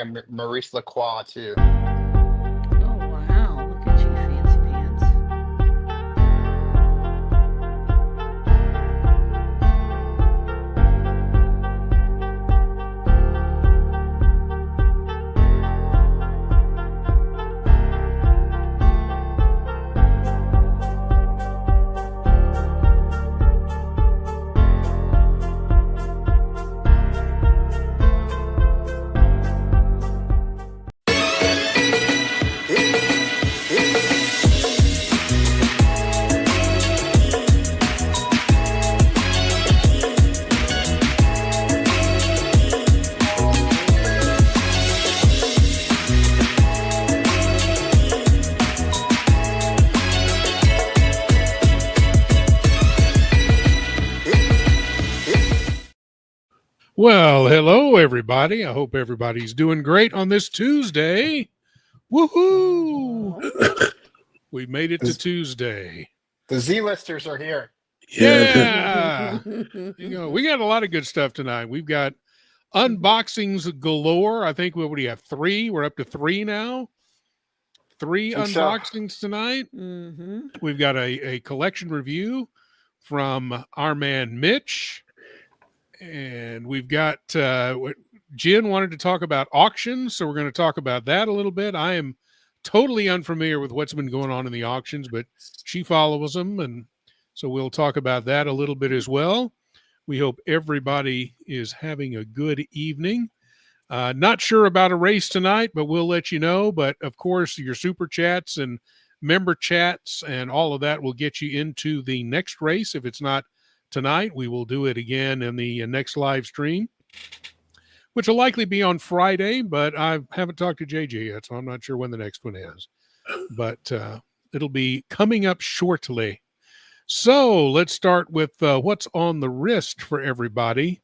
Maurice Lacroix too. Oh, wow. Look at you, fancy pants. Well, hello, everybody. I hope everybody's doing great on this Tuesday. Woohoo! We made it to Tuesday. The Z-listers are here. Yeah! We got a lot of good stuff tonight. We've got unboxings galore. I think we have 3. We're up to 3 now. 3 unboxings tonight. Mm-hmm. We've got a collection review from our man Mitch. And we've got Jen wanted to talk about auctions, so we're going to talk about that a little bit. I am totally unfamiliar with what's been going on in the auctions, but she follows them, and so we'll talk about that a little bit as well. We hope everybody is having a good evening. Not sure about a race tonight, but we'll let you know. But, of course, your super chats and member chats and all of that will get you into the next race. If it's not tonight, we will do it again in the next live stream, which will likely be on Friday, but I haven't talked to JJ yet, so I'm not sure when the next one is. But it'll be coming up shortly. So let's start with what's on the wrist for everybody.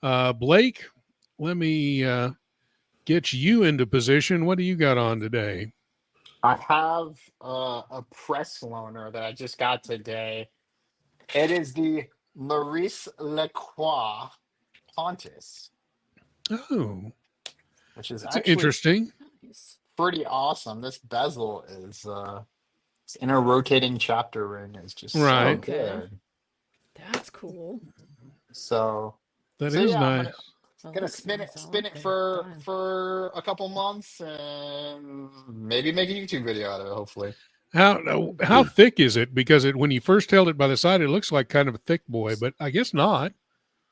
Blake, let me get you into position. What do you got on today? I have a press loaner that I just got today. It is the Maurice Lacroix Pontus. Oh, which is that's interesting. Pretty awesome. This bezel is this inner rotating chapter ring is just so good. That's cool. So that is nice. I'm gonna spin it for a couple months and maybe make a YouTube video out of it, hopefully. How thick is it? Because when you first held it by the side, it looks like kind of a thick boy, but I guess not.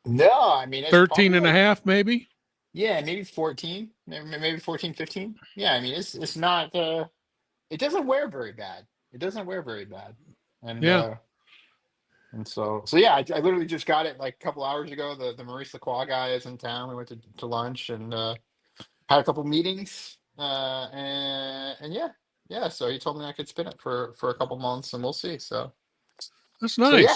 No, I mean, it's 13 and a half, maybe. Yeah, maybe 14, maybe 14, 15. Yeah, I mean, it's not. It doesn't wear very bad. And and so yeah, I literally just got it like a couple hours ago. The Maurice Lacroix guy is in town. We went to lunch and had a couple meetings. And yeah. So he told me I could spin it for a couple months, and we'll see. So that's nice.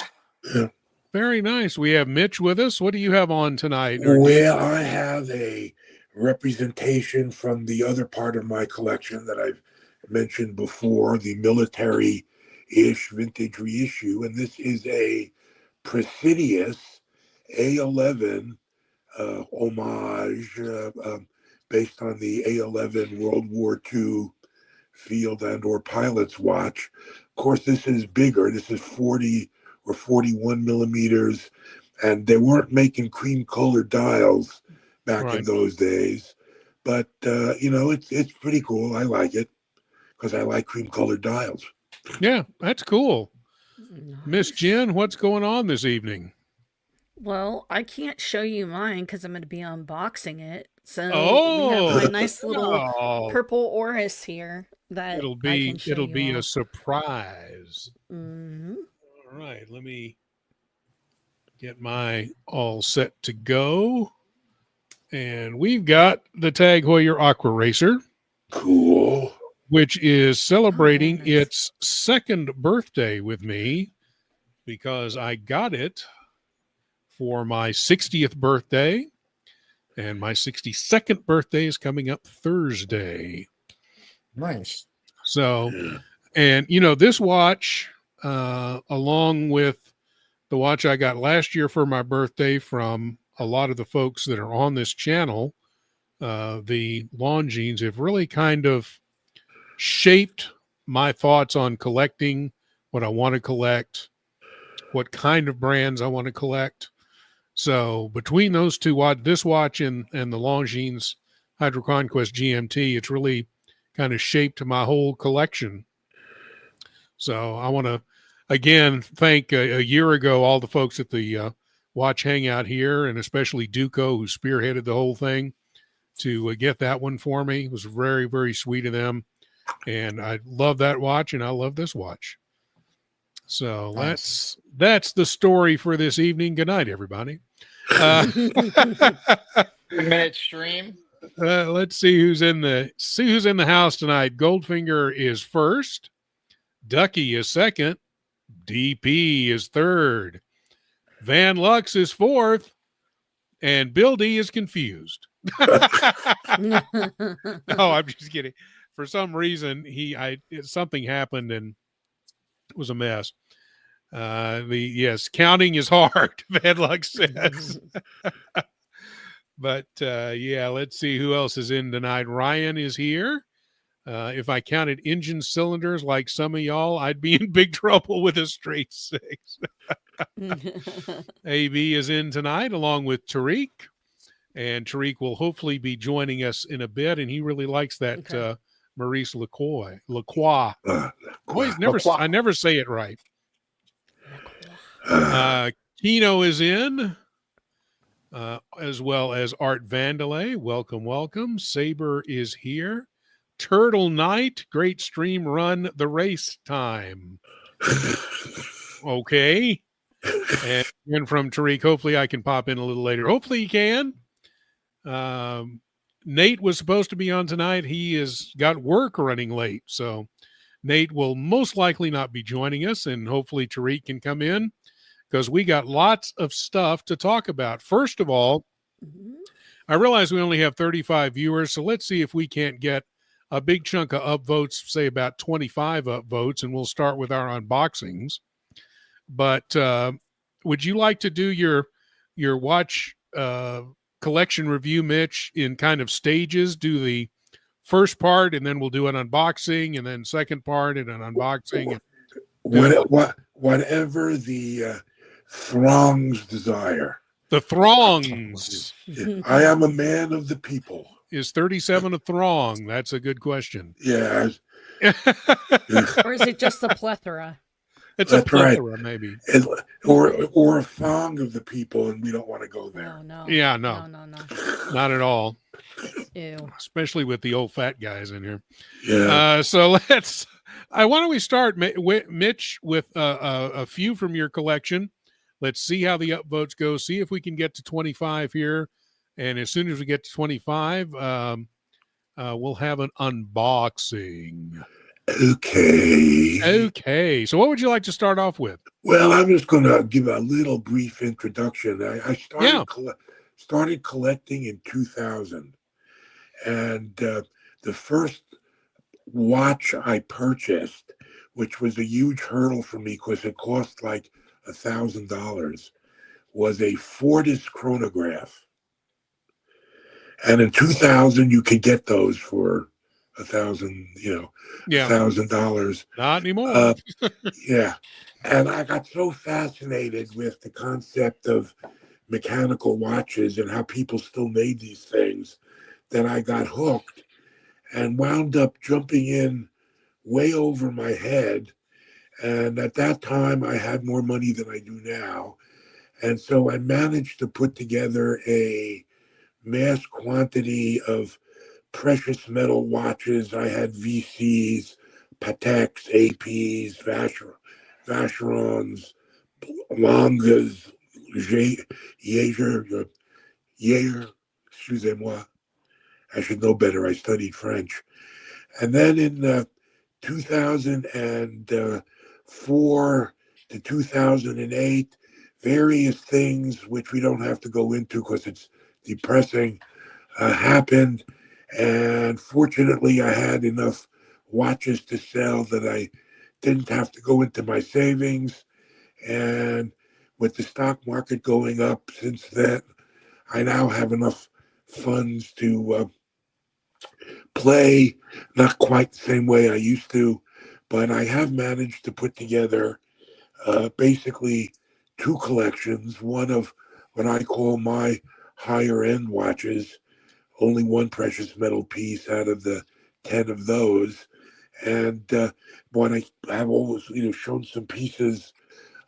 So, yeah. Very nice. We have Mitch with us. What do you have on tonight? Well, I have a representation from the other part of my collection that I've mentioned before, the military-ish vintage reissue, and this is a Presidius A11 homage based on the A11 World War II field and or pilot's watch. Of course, this is bigger. This is 40 or 41 millimeters, and they weren't making cream-colored dials back in those days. But it's pretty cool. I like it because I like cream-colored dials. Yeah, that's cool. Nice. Miss Jen, what's going on this evening? Well, I can't show you mine because I'm going to be unboxing it. So we have my nice little purple Oris here that it'll be a surprise. Mm-hmm. All right, let me get my all set to go. And we've got the Tag Heuer Aqua Racer. Cool. Which is celebrating its 2nd birthday with me because I got it for my 60th birthday. And my 62nd birthday is coming up Thursday. Nice. So, and this watch, along with the watch I got last year for my birthday from a lot of the folks that are on this channel, the Longines have really kind of shaped my thoughts on collecting, what I want to collect, what kind of brands I want to collect. So between those two, this watch and the Longines Hydro Conquest GMT, it's really kind of shaped my whole collection. So I want to, again, thank a year ago all the folks at the Watch Hangout here, and especially Duco, who spearheaded the whole thing to get that one for me. It was very, very sweet of them. And I love that watch, and I love this watch. So Nice. that's the story for this evening. Good night, everybody. 3-minute stream. Let's see who's in the house tonight. Goldfinger is first. Ducky is second. DP is third. Van Lux is fourth. And Bill D is confused. No, I'm just kidding. For some reason, something happened and it was a mess. Counting is hard, Van Lux says. But let's see who else is in tonight. Ryan is here. If I counted engine cylinders like some of y'all, I'd be in big trouble with a straight 6. AB is in tonight along with Tariq. And Tariq will hopefully be joining us in a bit. And he really likes that Maurice Lacroix. I never say it right. Kino is in, as well as Art Vandelay. Welcome, welcome. Saber is here. Turtle Knight, great stream run the race time. Okay. And from Tariq, hopefully I can pop in a little later. Hopefully you can. Nate was supposed to be on tonight. He has got work running late. So Nate will most likely not be joining us, and hopefully Tariq can come in because we got lots of stuff to talk about. First of all, I realize we only have 35 viewers, so let's see if we can't get a big chunk of upvotes, say about 25 upvotes, and we'll start with our unboxings. But would you like to do your watch collection review, Mitch, in kind of stages? Do the first part, and then we'll do an unboxing, and then second part and an unboxing. Whatever the throngs desire. The throngs. I am a man of the people. Is 37 a throng? That's a good question. Yeah. Or is it just a plethora? It's a plethora, right. Maybe. Or a thong of the people, and we don't want to go there. Oh, no. Yeah, no. Not at all. Ew. Especially with the old fat guys in here. Yeah. So why don't we start, Mitch, with a few from your collection. Let's see how the upvotes go. See if we can get to 25 here. And as soon as we get to 25, we'll have an unboxing. Okay. So what would you like to start off with? Well, I'm just going to give a little brief introduction. I started collecting in 2000. And the first watch I purchased, which was a huge hurdle for me because it cost like $1,000, was a Fortis chronograph. And in 2000, you could get those for $1,000. Not anymore. Yeah. And I got so fascinated with the concept of mechanical watches and how people still made these things that I got hooked and wound up jumping in way over my head. And at that time, I had more money than I do now. And so I managed to put together a mass quantity of precious metal watches. I had VCs, Pateks, APs, Vacherons, Langas, Jaeger, excusez-moi. I should know better. I studied French. And then in 2004 to 2008, various things, which we don't have to go into because it's depressing, happened. And fortunately, I had enough watches to sell that I didn't have to go into my savings. And with the stock market going up since then, I now have enough funds to play not quite the same way I used to, but I have managed to put together basically two collections, one of what I call my higher end watches, only one precious metal piece out of the 10 of those. And when I have always, shown some pieces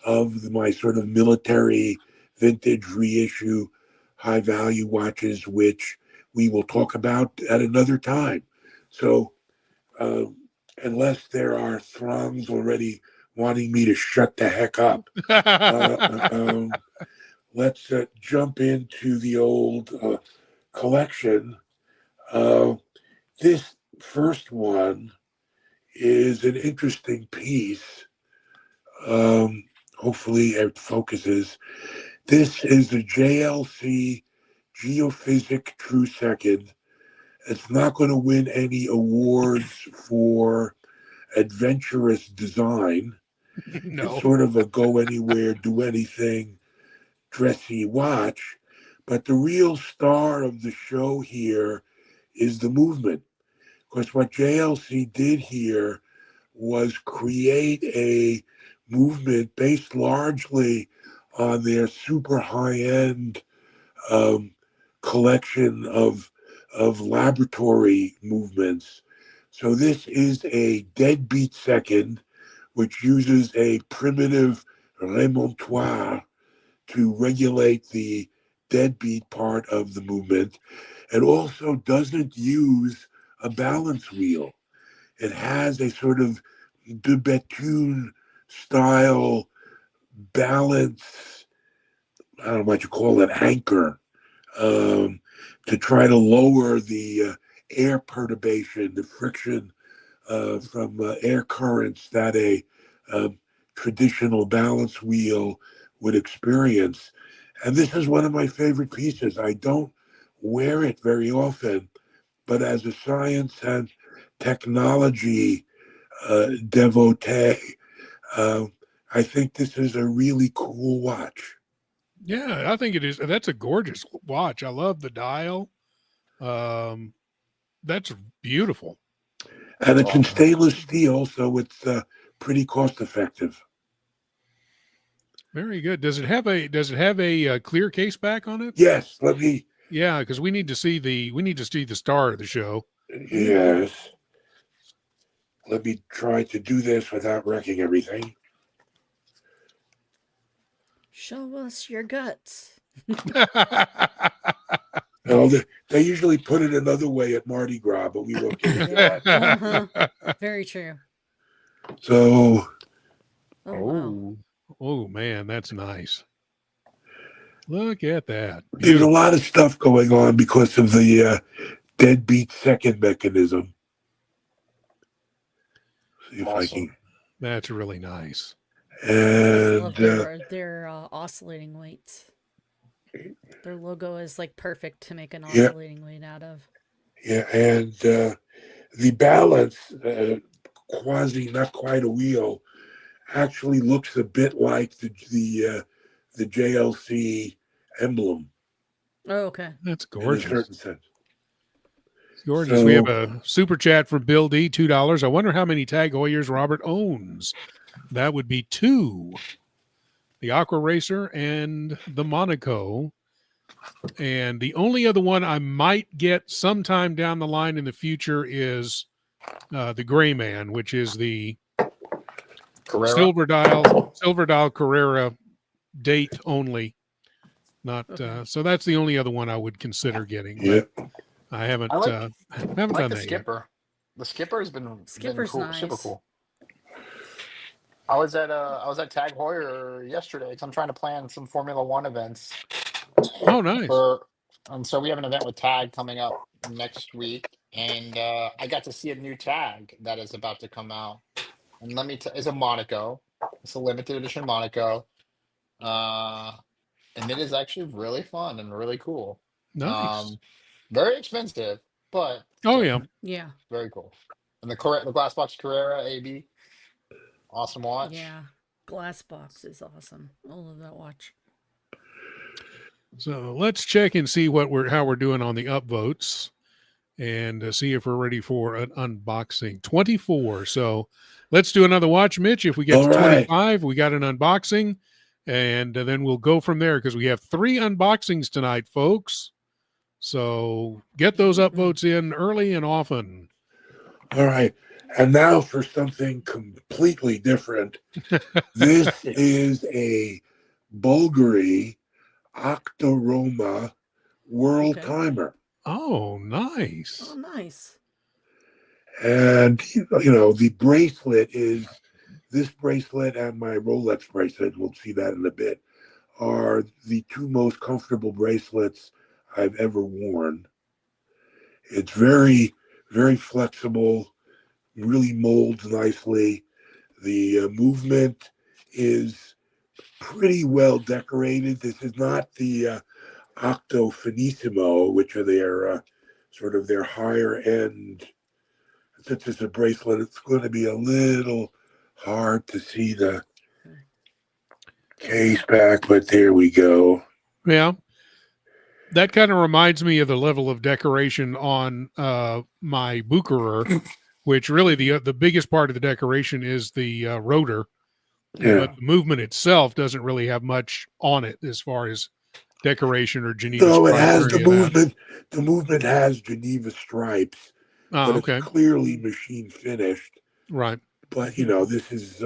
of my sort of military vintage reissue high value watches, which we will talk about at another time. So unless there are throngs already wanting me to shut the heck up, let's jump into the old collection. This first one is an interesting piece. Hopefully it focuses. This is a JLC Geophysic True Second. It's not going to win any awards for adventurous design. No. It's sort of a go anywhere, do anything, dressy watch. But the real star of the show here is the movement. Because what JLC did here was create a movement based largely on their super high-end collection of laboratory movements. So this is a deadbeat second, which uses a primitive remontoire to regulate the deadbeat part of the movement, and also doesn't use a balance wheel. It has a sort of de Bethune style balance, I don't know what you call it, anchor, to try to lower the air perturbation, the friction from air currents that a traditional balance wheel would experience. And this is one of my favorite pieces. I don't wear it very often, but as a science and technology devotee, I think this is a really cool watch. Yeah, I think it is. That's a gorgeous watch. I love the dial. That's beautiful. And it's in stainless steel, so it's pretty cost effective. Very good. Does it have a clear case back on it? Yes. Let me. Yeah, because we need to see the star of the show. Yes. Let me try to do this without wrecking everything. Show us your guts. No, they usually put it another way at Mardi Gras, but we won't get into that. Very true. So. Oh, wow. Oh man, that's nice. Look at that. Beautiful. There's a lot of stuff going on because of the deadbeat second mechanism. See if I can. That's really nice. And I love their oscillating weights. Their logo is like perfect to make an oscillating weight out of. Yeah, and the balance, not quite a wheel, actually looks a bit like the JLC emblem. Oh, okay. That's gorgeous. In a certain sense. It's gorgeous. So, we have a super chat from Bill D, $2. I wonder how many Tag Heuers Robert owns. That would be 2. The Aqua Racer and the Monaco. And the only other one I might get sometime down the line in the future is the Gray Man, which is the silver dial Carrera date only. Not so that's the only other one I would consider getting. Yeah. I haven't I haven't done the that skipper. yet. The skipper has been cool, nice. super cool. I was at Tag Heuer yesterday because I'm trying to plan some Formula One events. Oh, nice. And so we have an event with Tag coming up next week, and I got to see a new tag that is about to come out. And it's a Monaco. It's a limited edition Monaco. And it is actually really fun and really cool. Nice. Very expensive, but yeah, very cool. And the glass box Carrera AB, awesome watch. Yeah, glass box is awesome. I love that watch. So let's check and see how we're doing on the upvotes. and see if we're ready for an unboxing. 24. So let's do another watch, Mitch. If we get to 25, we got an unboxing, and then we'll go from there because we have 3 unboxings tonight, folks. So get those upvotes in early and often. All right. And now for something completely different. This is a Bulgari Octoroma world timer. Oh, nice. Oh, nice. And, the bracelet is this bracelet and my Rolex bracelet. We'll see that in a bit. Are the 2 most comfortable bracelets I've ever worn. It's very, very flexible, really molds nicely. The movement is pretty well decorated. This is not the Octo Finissimo, which are their sort of their higher end. Since it's a bracelet, it's going to be a little hard to see the case back, but there we go. Yeah. That kind of reminds me of the level of decoration on my Bucherer, which really the biggest part of the decoration is the rotor. Yeah. But the movement itself doesn't really have much on it as far as decoration or Geneva stripes. No, it has the movement. The movement has Geneva stripes, but it's clearly machine finished. Right. But, this is,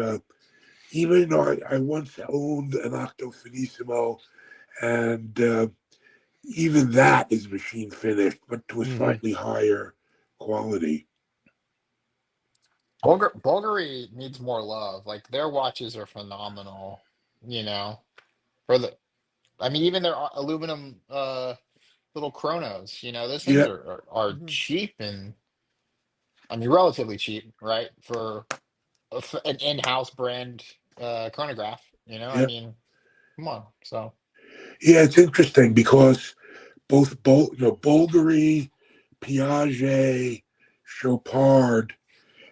even though I once owned an Octo Finissimo, and even that is machine finished, but to a slightly higher quality. Bulgari needs more love. Like, their watches are phenomenal, even their aluminum little chronos, those things are cheap and relatively cheap, right? For an in-house brand chronograph, come on. So yeah, it's interesting because both Bulgari, Piaget, Chopard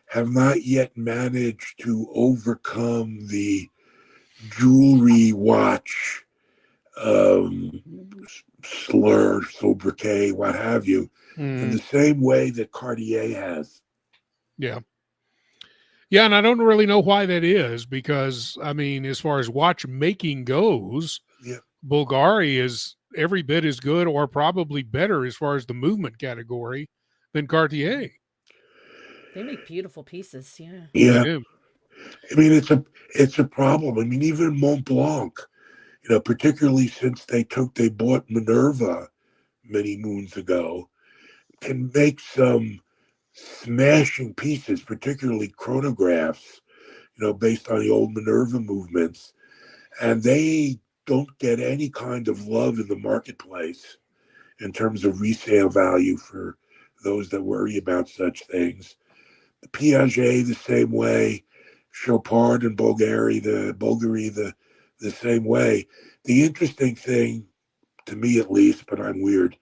have not yet managed to overcome the jewelry watch slur, sobriquet, what have you, in the same way that Cartier has. Yeah. Yeah, and I don't really know why that is because, as far as watchmaking goes, Bulgari is every bit as good or probably better as far as the movement category than Cartier. They make beautiful pieces, yeah. Yeah. It's a problem. Even Mont Blanc, particularly since they bought Minerva many moons ago, can make some smashing pieces, particularly chronographs, based on the old Minerva movements. And they don't get any kind of love in the marketplace in terms of resale value for those that worry about such things. The Piaget the same way, Chopard and Bulgari the same way. The interesting thing, to me at least, but I'm weird,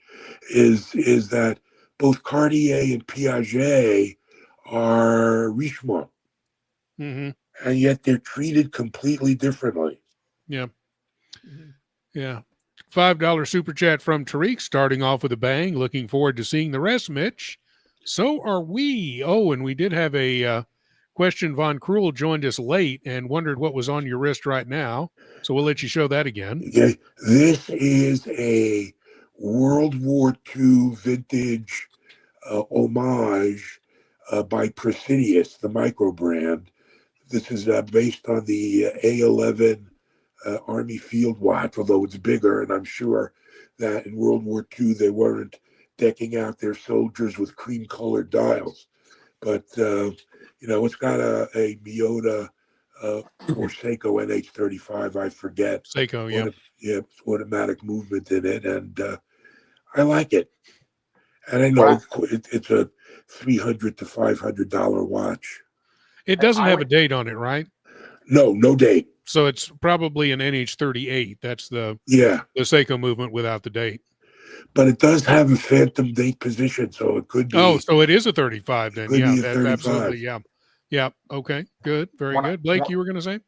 is that both Cartier and Piaget are Richemont, and yet they're treated completely differently. Yeah. Yeah. $5 super chat from Tariq, starting off with a bang. Looking forward to seeing the rest, Mitch. So are we. Oh, and we did have a question. Von Krull joined us late and wondered what was on your wrist right now. So we'll let you show that again. Okay. This is a World War II vintage homage by Presidius, the micro brand. This is based on the A11 Army Field Watch, although it's bigger, and I'm sure that in World War II they weren't decking out their soldiers with cream-colored dials. But, it's got a Miyota or Seiko NH35, I forget. Seiko, yeah. Automatic movement in it, and I like it. And I know it's a $300 to $500 watch. It doesn't have a date on it, right? No date. So it's probably an NH38. That's the Seiko movement without the date. But it does have a phantom date position, so it could be. Oh, so it is a 35 then. Yeah, that's absolutely. Yeah. Yeah. Okay. Good. Very good. Blake, you were going to say?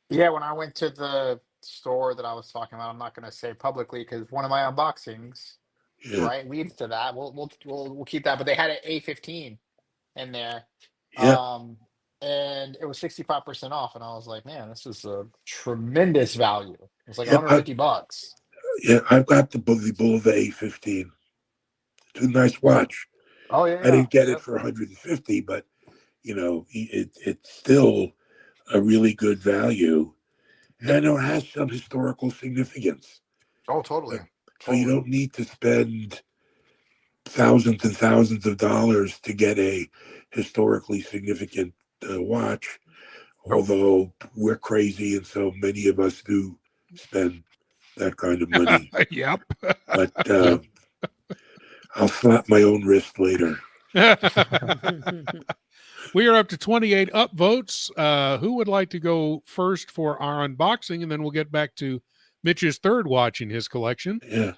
Yeah, when I went to the store that I was talking about, I'm not going to say publicly because one of my unboxings, right? Leads to that. We'll keep that. But they had an A15 in there. Yeah. And it was 65% off. And I was like, man, this is a tremendous value. It's like Yeah. $150. Yeah, I've got the Bulova A15. It's a nice watch. Oh yeah. I didn't get it for 150, but it's still a really good value, and it has some historical significance. Oh, totally. So you don't need to spend thousands and thousands of dollars to get a historically significant watch. Although we're crazy, and so many of us do spend that kind of money. Yep. But I'll slap my own wrist later. We are up to 28 upvotes. Who would like to go first for our unboxing? And then we'll get back to Mitch's third watch in his collection. Yeah.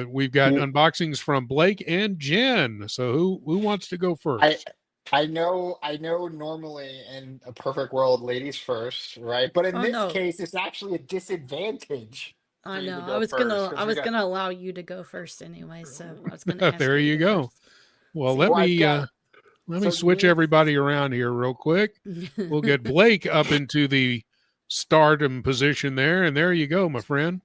We've got unboxings from Blake and Jen. So who wants to go first? I know normally in a perfect world, ladies first, right? But in this case, it's actually a disadvantage. I know. I was gonna allow you to go first anyway, so I was gonna ask there you go. First. Well, let me switch everybody around here real quick. We'll get Blake up into the stardom position there, and there you go, my friend.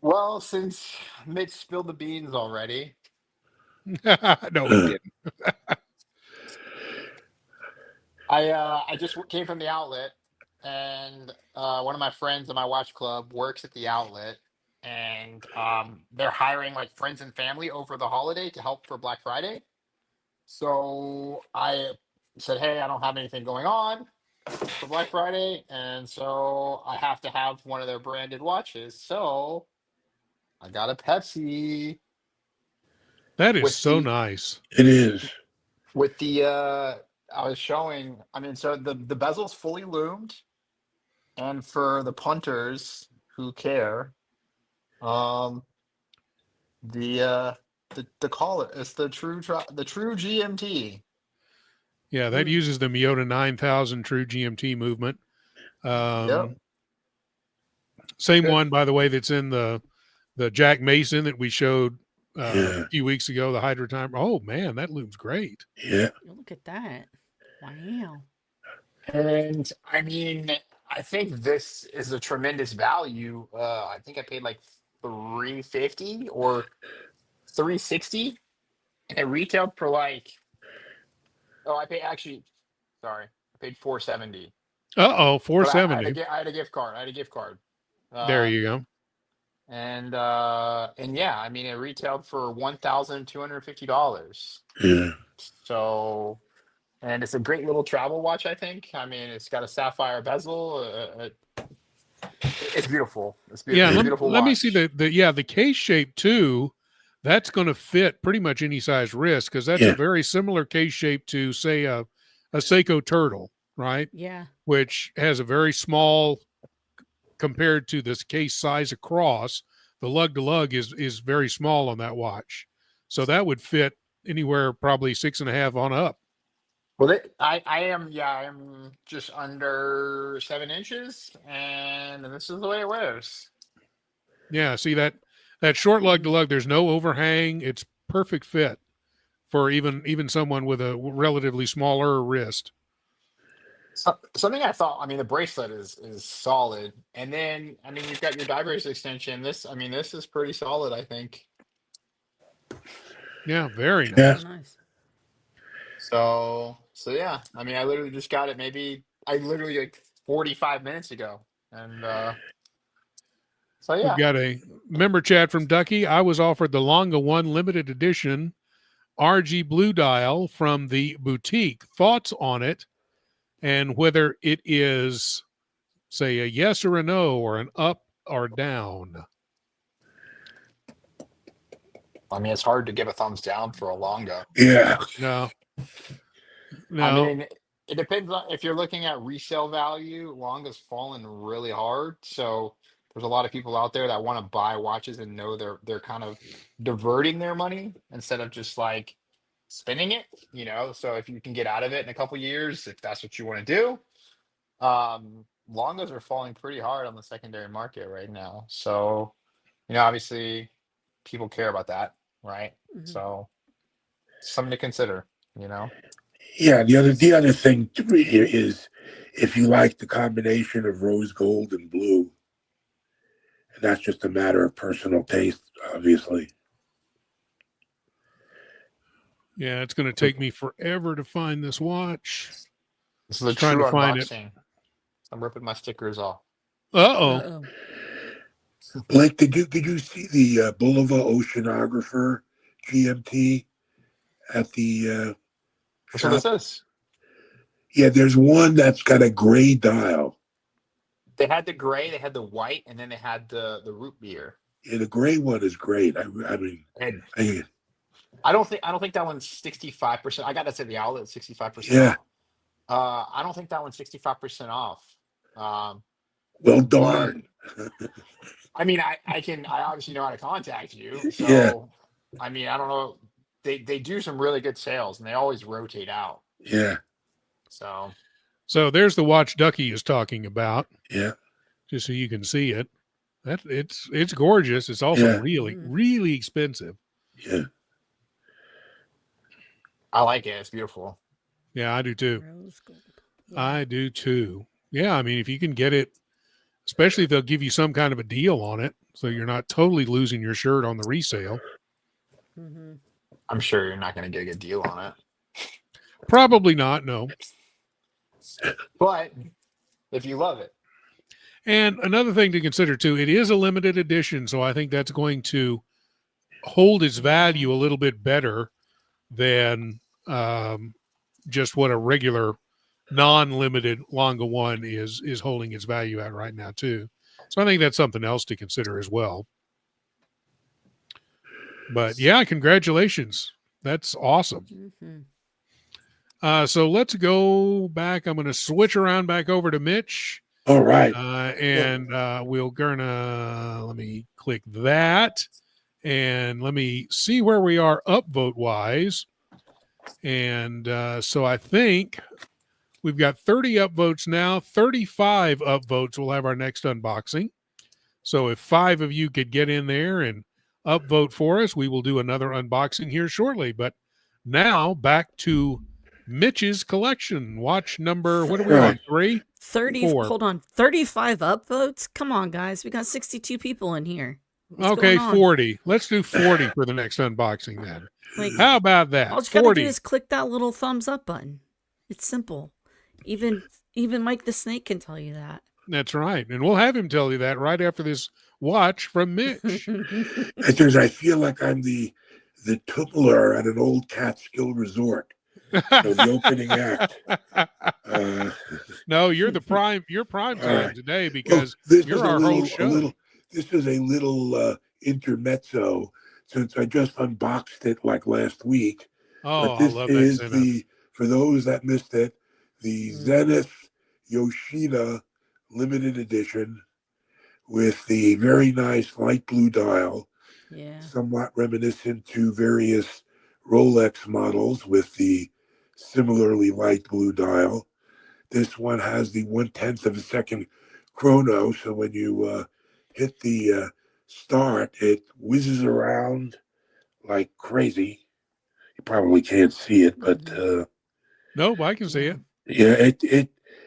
Well, since Mitch spilled the beans already. No, he didn't. I just came from the outlet, and one of my friends in my watch club works at the outlet, and they're hiring like friends and family over the holiday to help for Black Friday. So I said, hey, I don't have anything going on for Black Friday, and so I have to have one of their branded watches. So I got a Pepsi. That is so nice. It is. With the I was showing, so the bezel's fully loomed, and for the punters who care, the collar is the true GMT. Yeah, that uses the Miyota 9000 true GMT movement. Same one, by the way, that's in the Jack Mason that we showed a few weeks ago, the Hydra Timer. Oh man, that looms great. Yeah. Look at that. Wow. And I think this is a tremendous value. I think I paid like $350 or $360, and it retailed for like, I paid $470. $470. I had a gift card. There you go. And yeah, it retailed for $1,250. Yeah. So, and it's a great little travel watch, I think. It's got a sapphire bezel. It's beautiful. It's beautiful. Yeah, beautiful let me see the case shape too. That's going to fit pretty much any size wrist, because that's a very similar case shape to, say, a Seiko Turtle, right? Yeah. Which has a very small, compared to this case size across, the lug to lug is very small on that watch. So that would fit anywhere probably 6.5 on up. Well, I am just under 7 inches, and this is the way it wears. Yeah, see that short lug to lug, there's no overhang. It's perfect fit for even someone with a relatively smaller wrist. Something I thought, the bracelet is solid, and then you've got your diver's extension. This is pretty solid, I think. Yeah, very nice. Nice. So yeah, I literally just got it like 45 minutes ago, and so yeah. We've got a member chat from Ducky. I was offered the Longa 1 limited edition RG blue dial from the boutique. Thoughts on it, and whether it is, say, a yes or a no, or an up or down? It's hard to give a thumbs down for a Longa. Yeah. No. It depends on if you're looking at resale value. Longa's fallen really hard, so there's a lot of people out there that want to buy watches and know they're kind of diverting their money instead of just like spending it, So if you can get out of it in a couple years, if that's what you want to do, Longas are falling pretty hard on the secondary market right now. So, obviously, people care about that, right? Mhm. So something to consider, you know. Yeah, the other thing is if you like the combination of rose gold and blue, and that's just a matter of personal taste, obviously. Yeah, it's going to take me forever to find this watch. This is a Trying true to find it. unboxing. I'm ripping my stickers off. Uh-oh. Uh-oh. Blake, did you see the Bulova Oceanographer GMT at the That's what this shop? is. Yeah, there's one that's got a gray dial. They had the gray, they had the white, and then they had the root beer. Yeah, the gray one is great. I mean, And I don't think that one's 65%. I got that at the outlet, 65% Yeah. off. I don't think that one's 65% off. Well, darn. I mean, I obviously know how to contact you. So Yeah. I mean, I don't know. They do some really good sales, and they always rotate out. Yeah. So there's the watch Ducky is talking about. Yeah. Just so you can see it. It's gorgeous. It's also really expensive. Yeah. I like it. It's beautiful. Yeah, I do too. Rose gold. Yeah. I do too. Yeah, I mean, if you can get it, especially if they'll give you some kind of a deal on it, so you're not totally losing your shirt on the resale. Mhm. I'm sure you're not going to get a good deal on it. Probably not, no. But if you love it. And another thing to consider too, it is a limited edition, so I think that's going to hold its value a little bit better than just what a regular non-limited Longa one is holding its value at right now too. So I think that's something else to consider as well. But yeah, congratulations. That's awesome. Mhm. So let's go back. I'm going to switch around back over to Mitch. All right. And we're gonna, let me click that and let me see where we are upvote wise. And so I think we've got 30 upvotes now, 35 upvotes. We'll have our next unboxing. So if 5 of you could get in there and upvote for us, we will do another unboxing here shortly. But now back to Mitch's collection. Watch number, what are we on? 3? 30. 4. Hold on. 35 upvotes? Come on, guys. We got 62 people in here. What's Okay, going on? 40. Let's do 40 for the next unboxing then. Like, how about that? All you gotta 40. do is click that little thumbs up button. It's simple. Even Mike the Snake can tell you that. That's right. And we'll have him tell you that right after this watch from Mitch. I feel like I'm the Tootler at an old Catskill resort. The opening act. No, you're prime time right. today because you're our whole show. This is a little intermezzo since I just unboxed it like last week. Oh, this I love that Zenith. For those that missed it, the Zenith Yoshida limited edition with the very nice light blue dial. Yeah. Somewhat reminiscent to various Rolex models with the similarly light blue dial. This one has the 1/10 of a second chrono, so when you hit the start, it whizzes around like crazy. You probably can't see it, but nope, I can see it. Yeah,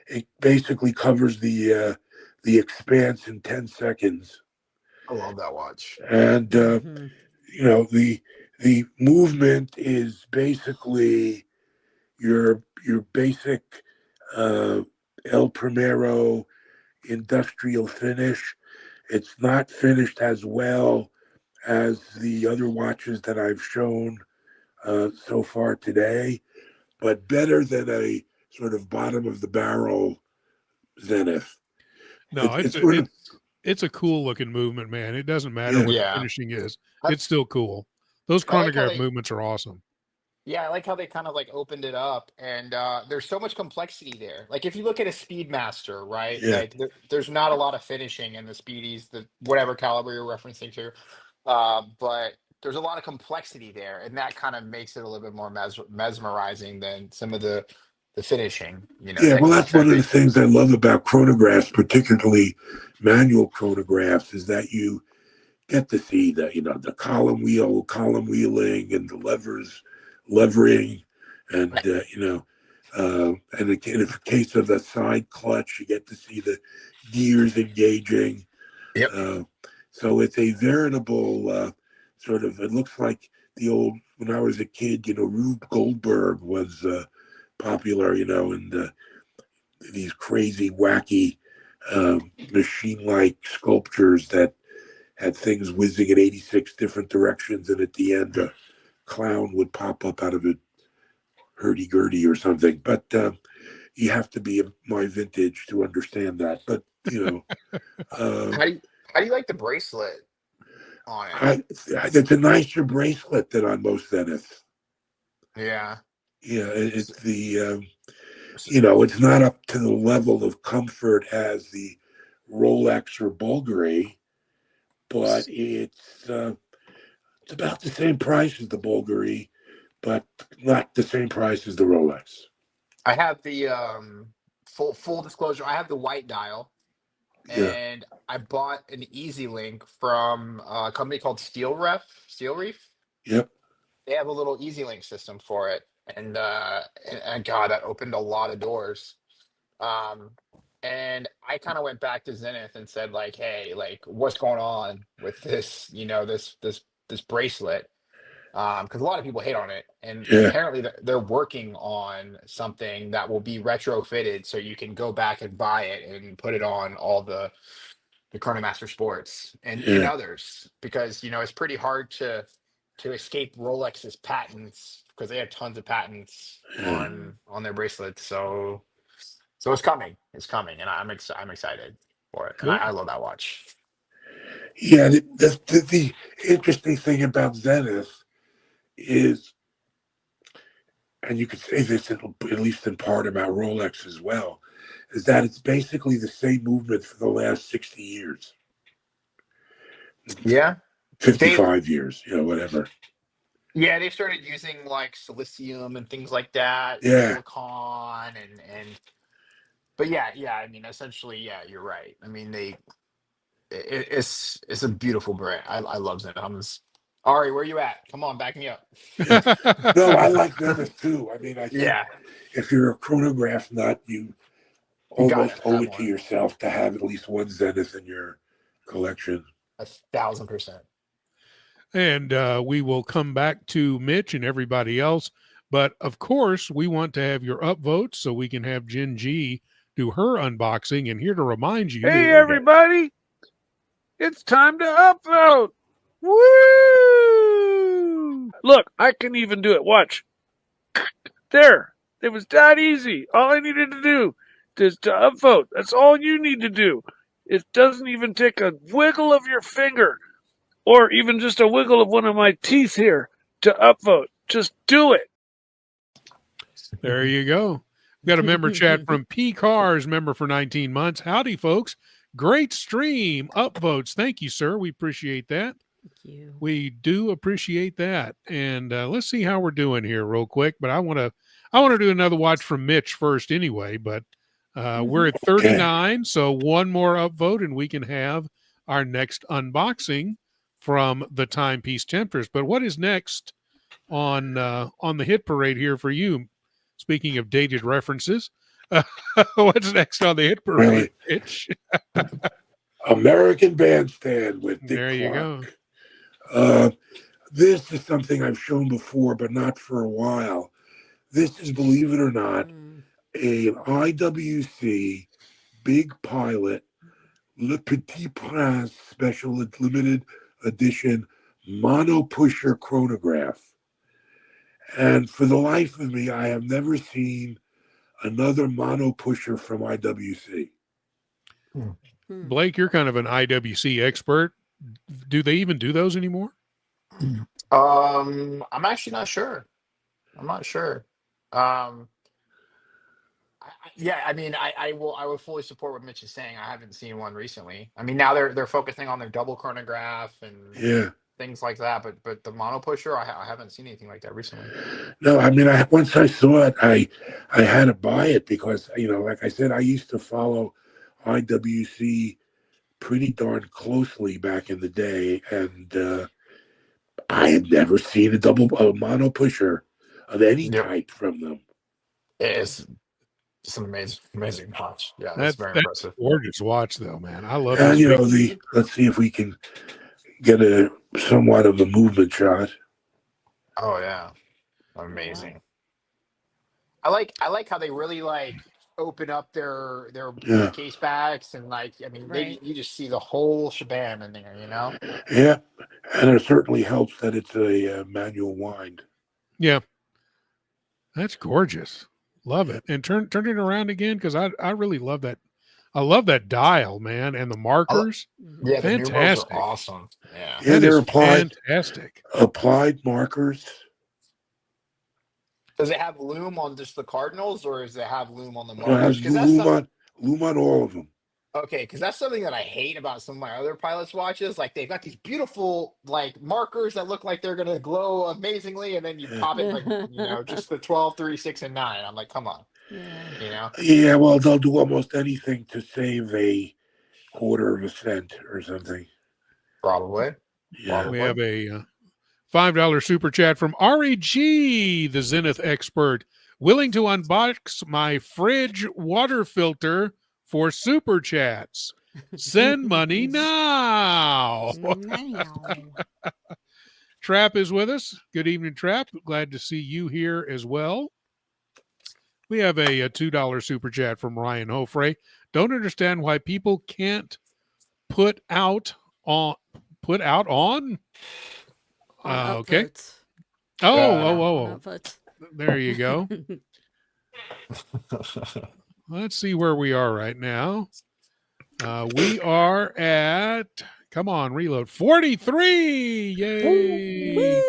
it basically covers the expanse in 10 seconds. I love that watch. And you know, the movement is basically your basic El Primero industrial finish. It's not finished as well as the other watches that I've shown so far today, but better than a sort of bottom of the barrel Zenith. No, it's a cool looking movement, man. It doesn't matter what the finishing is. It's still cool. Those chronograph movements are awesome. Yeah, I like how they kind of like opened it up, and there's so much complexity there. Like if you look at a Speedmaster, right? Yeah. Like there's not a lot of finishing in the Speedies, the whatever caliber you're referencing to, but there's a lot of complexity there, and that kind of makes it a little bit more mesmerizing than some of the finishing. You know. Yeah, well, that's one of the things I love about chronographs, particularly manual chronographs, is that you get to see the the column wheeling, and the levering, and and in the case of the side clutch, you get to see the gears engaging. Yep. So it's a veritable sort of. It looks like the old when I was a kid. Rube Goldberg was popular. And these crazy, wacky, machine-like sculptures that had things whizzing in 86 different directions, and at the end, a clown would pop up out of a hurdy-gurdy or something. But you have to be my vintage to understand that. But how do you like the bracelet on it? It's a nicer bracelet than on most Zeniths. Yeah. Yeah, it's the it's not up to the level of comfort as the Rolex or Bulgari, but it's about the same price as the Bulgari, but not the same price as the Rolex. I have the full disclosure. I have the white dial, and I bought an Easy Link from a company called Steel Reef. Yep. They have a little Easy Link system for it, and God, that opened a lot of doors. And I kind of went back to Zenith and said, like, hey, like, what's going on with this, this bracelet? Because a lot of people hate on it, and apparently they're working on something that will be retrofitted, so you can go back and buy it and put it on all the Chronomaster Sports and others, because it's pretty hard to escape Rolex's patents, because they have tons of patents on their bracelets. So it's coming, and I'm excited for it. Cool. And I love that watch. Yeah, the interesting thing about Zenith is, and you could say this at least in part about Rolex as well, is that it's basically the same movement for the last 60 years. Yeah. 55 years, whatever. Yeah, they started using like silicium and things like that. Yeah. Silicon but yeah, I mean, essentially, yeah, you're right. I mean, it's a beautiful brand. I love Zenith. Ari, where you at? Come on, back me up. No, I like Zenith too. I mean, I think if you're a chronograph nut, you almost owe it to yourself to have at least one Zenith in your collection. 1,000%. And we will come back to Mitch and everybody else. But of course, we want to have your upvotes so we can have Jen G do her unboxing. And here to remind you. Hey, everybody. It's time to upvote. Woo! Look, I can even do it. Watch. There. It was that easy. All I needed to do is to upvote. That's all you need to do. It doesn't even take a wiggle of your finger or even just a wiggle of one of my teeth here to upvote. Just do it. There you go. We've got a member chat from P Cars, member for 19 months. Howdy, folks. Great stream. Upvotes. Thank you, sir. We appreciate that. Thank you. We do appreciate that. And let's see how we're doing here real quick. But I want to do another watch from Mitch first anyway. But we're at 39. So one more upvote and we can have our next unboxing from the Timepiece Tempters. But what is next on the hit parade here for you? Speaking of dated references, what's next on the hit parade, Mitch? American Bandstand with Dick There you Clark. go. This is something I've shown before, but not for a while. This is, believe it or not, an IWC Big Pilot Le Petit Prince special limited edition mono pusher chronograph. And for the life of me, I have never seen another mono pusher from IWC. Blake, you're kind of an IWC expert. Do they even do those anymore? I'm actually not sure. I'm not sure. I mean, I will fully support what Mitch is saying. I haven't seen one recently. I mean, now they're focusing on their double chronograph and things like that. But the mono pusher, I haven't seen anything like that recently. No, I mean, once I saw it, I had to buy it because like I said, I used to follow IWC pretty darn closely back in the day, and I had never seen a mono pusher of any type from them. It's an amazing watch. Yeah, that's very That's impressive. a gorgeous watch, though, man. I love And this. let's see if we can get a somewhat of a movement shot. Oh yeah, amazing. I like how they really like open up their case backs, and like, I mean, you just see the whole shebang in there, you know. Yeah, and it certainly helps that it's a manual wind. Yeah, that's gorgeous. Love it. And turn it around again, because I really love that. I love that dial, man, and the markers. Yeah, the fantastic. Are awesome. Yeah, they're fantastic. Applied markers. Does it have loom on just the cardinals, or does it have loom on the markers? It has loom on all of them. Okay, because that's something that I hate about some of my other pilots' watches. Like, they've got these beautiful like markers that look like they're gonna glow amazingly, and then you pop it like just the 12, 3, 6, and 9. I'm like, come on, Yeah, well, they'll do almost anything to save a quarter of a cent or something. Probably. Yeah. We have a $5 super chat from REG, the Zenith expert, willing to unbox my fridge water filter for super chats. Send money now. Trap is with us. Good evening, Trap. Glad to see you here as well. We have a $2 super chat from Ryan Hofrey. Don't understand why people can't put out on. Okay. Oh. There you go. Let's see where we are right now. We are at, come on, reload, 43. Yay.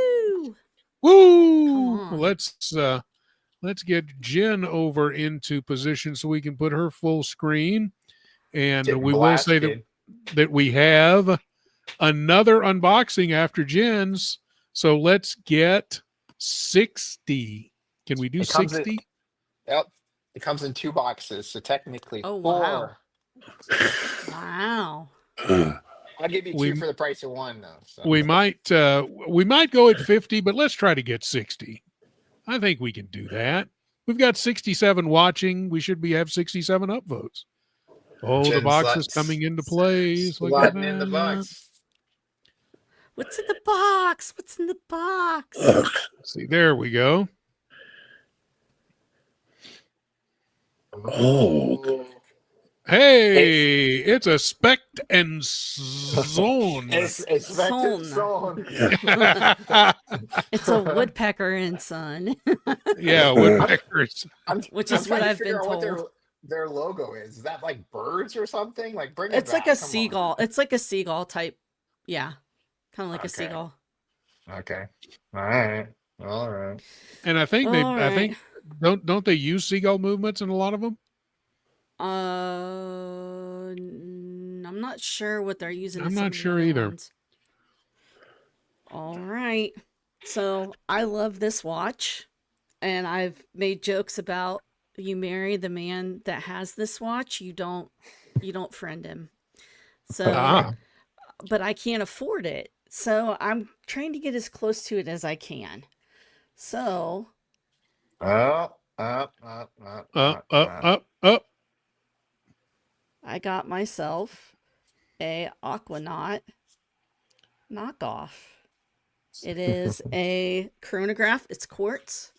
Woo. Let's get Jen over into position so we can put her full screen. And we will say that we have another unboxing after Jen's. So let's get 60. Can we do 60? Yep. It comes in 2 boxes, so technically 4. Wow. I'll give you 2 for the price of 1, though. So. We might go at 50, but let's try to get 60. I think we can do that. We've got 67 watching. We should have 67 upvotes. Oh, Jen, the box is coming into place. Look at that. In the box. What's in the box? What's in the box? See, there we go. Oh. Hey, it's a Spect and Zone. It's a Spect and Zone. It's a woodpecker and son. Yeah, woodpeckers. Which is what I've been told. What their logo is. Is that like birds or something? Like, bring it It's back. like a seagull. It's like a seagull type. Yeah. Kind of like a seagull. Okay. All right. And I think I think don't they use seagull movements in a lot of them? I'm not sure what they're using. I'm not sure either. All right. So I love this watch, and I've made jokes about, you marry the man that has this watch, you don't friend him. So, but I can't afford it. So I'm trying to get as close to it as I can. So. Up. I got myself a Aquanaut knockoff. It is a chronograph. It's quartz.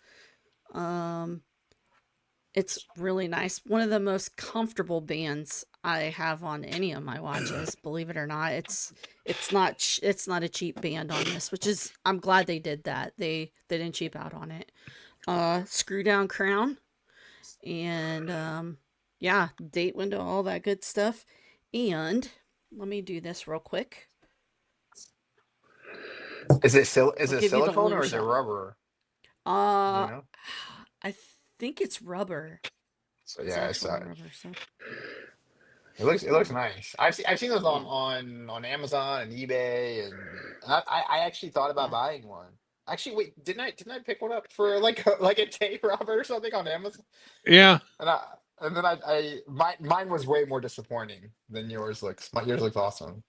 It's really nice. One of the most comfortable bands I have on any of my watches. Believe it or not, it's not a cheap band on this, which is, I'm glad they did that. They didn't cheap out on it. Screw down crown, and yeah, date window, all that good stuff. And let me do this real quick. Is it silicone or is it rubber? I think it's rubber. So yeah, it's rubber. So. It looks nice. I've seen those on Amazon and eBay, and I actually thought about buying one. Actually, wait, didn't I pick one up for like a day, Robert, or something on Amazon? Yeah. And And then mine was way more disappointing than yours looks. Yours looks awesome.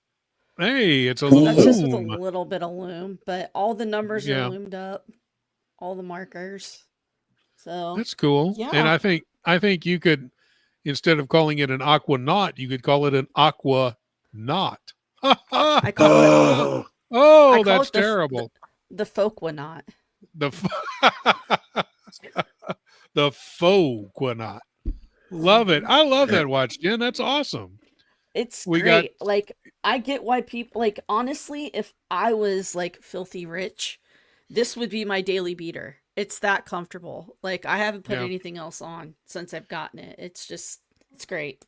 Hey, it's a Ooh. little That's just with a loom. little bit of loom, but all the numbers Yeah. are loomed up, all the markers. So That's cool. yeah. And I think you could, instead of calling it an aqua knot, you could call it an aqua knot. I call it Oh, Oh, I call that's it the terrible. the folkwa knot. The the faux quinot. Love it. I love that watch, Jen. That's awesome. It's We great. Like I get why people like honestly, if I was like filthy rich, this would be my daily beater. It's that comfortable. Like I haven't put Yeah. anything else on since I've gotten it. It's great.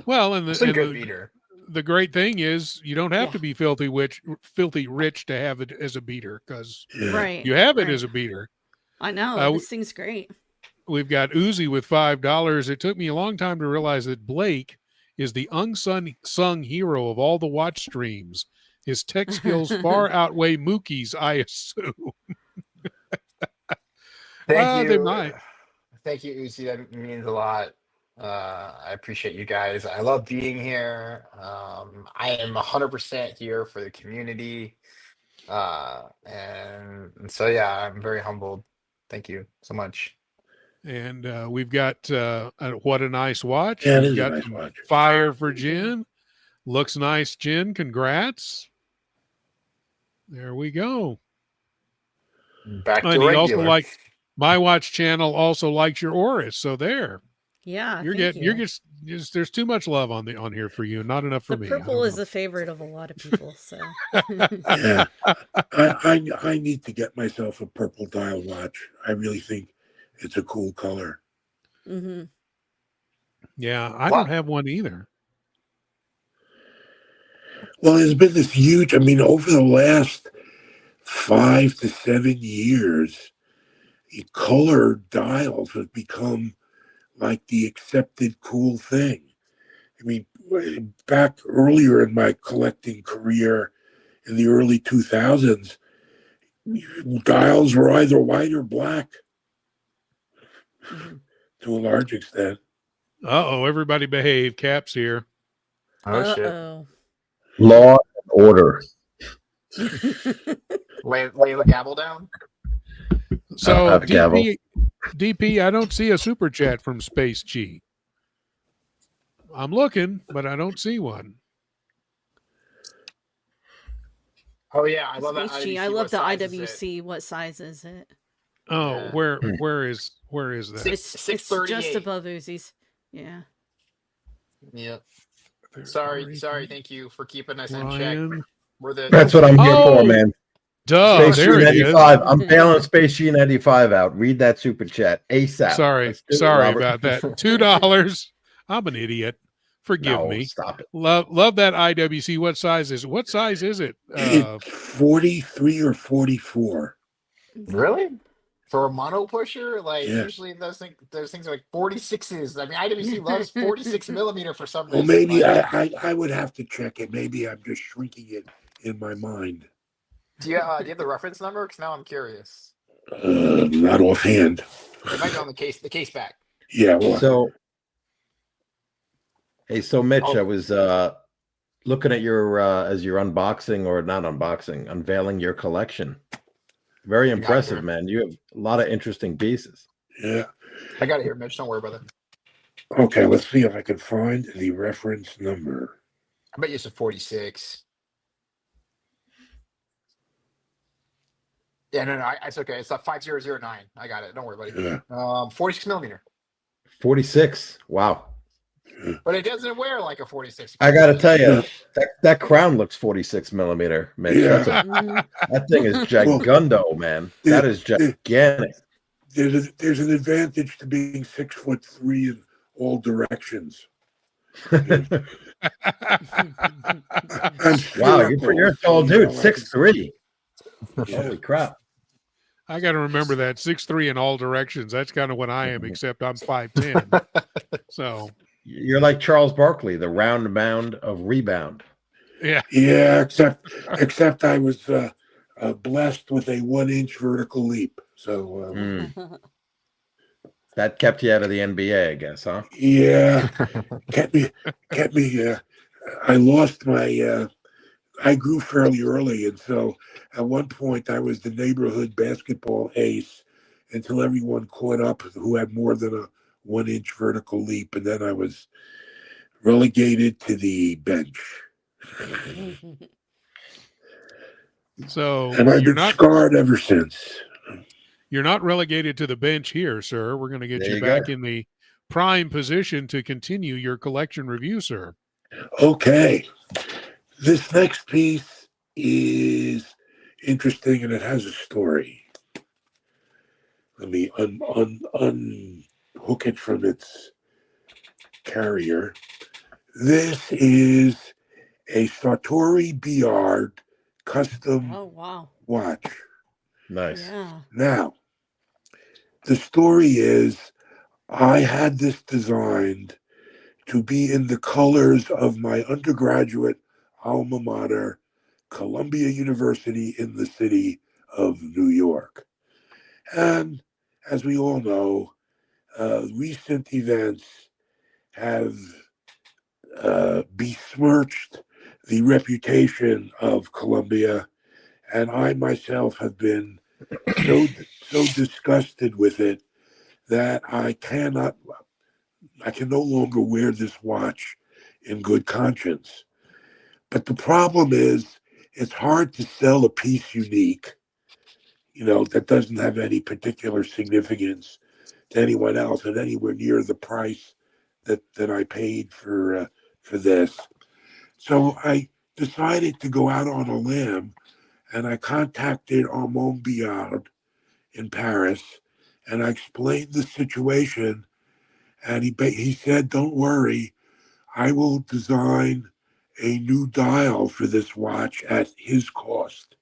Well, and It's a good the beater. the great thing is you don't have Yeah. to be filthy rich to have it as a beater, because yeah. Right. you have it right. as a beater. I know. we- This thing's great. We've got Uzi with $5. It took me a long time to realize that Blake is the unsung hero of all the watch streams. His tech skills far outweigh Mookie's, I assume. Thank They you. might. Thank you, Uzi. That means a lot. I appreciate you guys. I love being here. I am 100% here for the community. And so, yeah, I'm very humbled. Thank you so much. And we've got what a nice watch. Yeah, it We've is a got nice some watch. fire for Jen. Looks nice, Jen. Congrats. There we go. Back to And he regular. also liked my watch channel. Also likes your Oris. So there, Yeah. you're thank getting. you. You're just. There's too much love on here for you. Not enough for The me. I purple don't is know. a favorite of a lot of people. So Yeah. I need to get myself a purple dial watch. I really think it's a cool color. hmm Yeah, I Wow. don't have one either. Well, there's been this huge, I mean, over the last 5 to 7 years, the color dials have become like the accepted cool thing. I mean, back earlier in my collecting career in the early 2000s, dials were either white or black to a large extent. Uh-oh, everybody behave. Cap's here. Oh, shit. Uh-oh. Law and order. Lay the gavel down. So have a gavel. DP, I don't see a super chat from Space G. I'm looking, but I don't see one. Oh, yeah. I love that. Space G, IWC. I love What the size is it? IWC. What size is it? Oh, Yeah. where is that? Six- It's just 638. above Uzi's. Yeah. Yep. There's Sorry. Ari, Thank you for keeping us in check. Ryan. We're the. That's what I'm here Oh, for, man. Duh, Space there it is. G95. I'm bailing Space G95 out. Read that super chat ASAP. Sorry, Let's do it, sorry Robert. about that. $2. I'm an idiot. Forgive No, me. stop it. Love that IWC. What size is it? What size is it? It's 43 or 44. Really? For a mono pusher, like Yeah. usually those things are like 46s. I mean, IWC loves 46 millimeter for some Well, reason. maybe Like, I would have to check it. Maybe I'm just shrinking it in my mind. do you have the reference number? Because now I'm curious. Not offhand. It might be on the case back. Yeah, well, So, hey, so Mitch, Oh. I was looking at your as you're unboxing or not unboxing, unveiling your collection. Very got it impressive, here. man. You have a lot of interesting pieces. yeah. I got it here, Mitch. Don't worry about it. Okay, let's see if I can find the reference number. I bet you it's a 46. Yeah, no, it's okay. It's a 5009. I got it. Don't worry, buddy. Yeah. 46 millimeter. 46. Wow. But it doesn't wear like a 46. I got to tell you, Yeah. that crown looks 46 millimeter, Mitch. Yeah. That thing is gigundo, man. That is gigantic. There's an advantage to being 6'3" in all directions. Wow, you're a tall dude, 6'3". Yeah. Holy crap. I got to remember that 6'3" in all directions. That's kind of what I am, except I'm 5'10". So You're like Charles Barkley, the round mound of rebound. yeah, Yeah, except I was blessed with a 1-inch vertical leap. So That kept you out of the NBA, I guess, huh? Yeah, kept me. I lost my. I grew fairly early, and so at one point I was the neighborhood basketball ace until everyone caught up who had more than a 1-inch vertical leap, and then I was relegated to the bench. So And I've been scarred ever since. you're not relegated to the bench here, sir. We're going to get There you you back go. in the prime position to continue your collection review, sir. Okay. This next piece is interesting and it has a story. Let me unhook it from its carrier. This is a Satori Biard custom Oh, wow. watch. Nice. Yeah. Now, the story is I had this designed to be in the colors of my undergraduate alma mater, Columbia University in the city of New York. And as we all know, recent events have besmirched the reputation of Columbia, and I myself have been so disgusted with it that I can no longer wear this watch in good conscience. But the problem is, it's hard to sell a piece unique, that doesn't have any particular significance to anyone else at anywhere near the price that I paid for this. So I decided to go out on a limb, and I contacted Armand Biard in Paris, and I explained the situation, and he said, "Don't worry, I will design a new dial for this watch at his cost."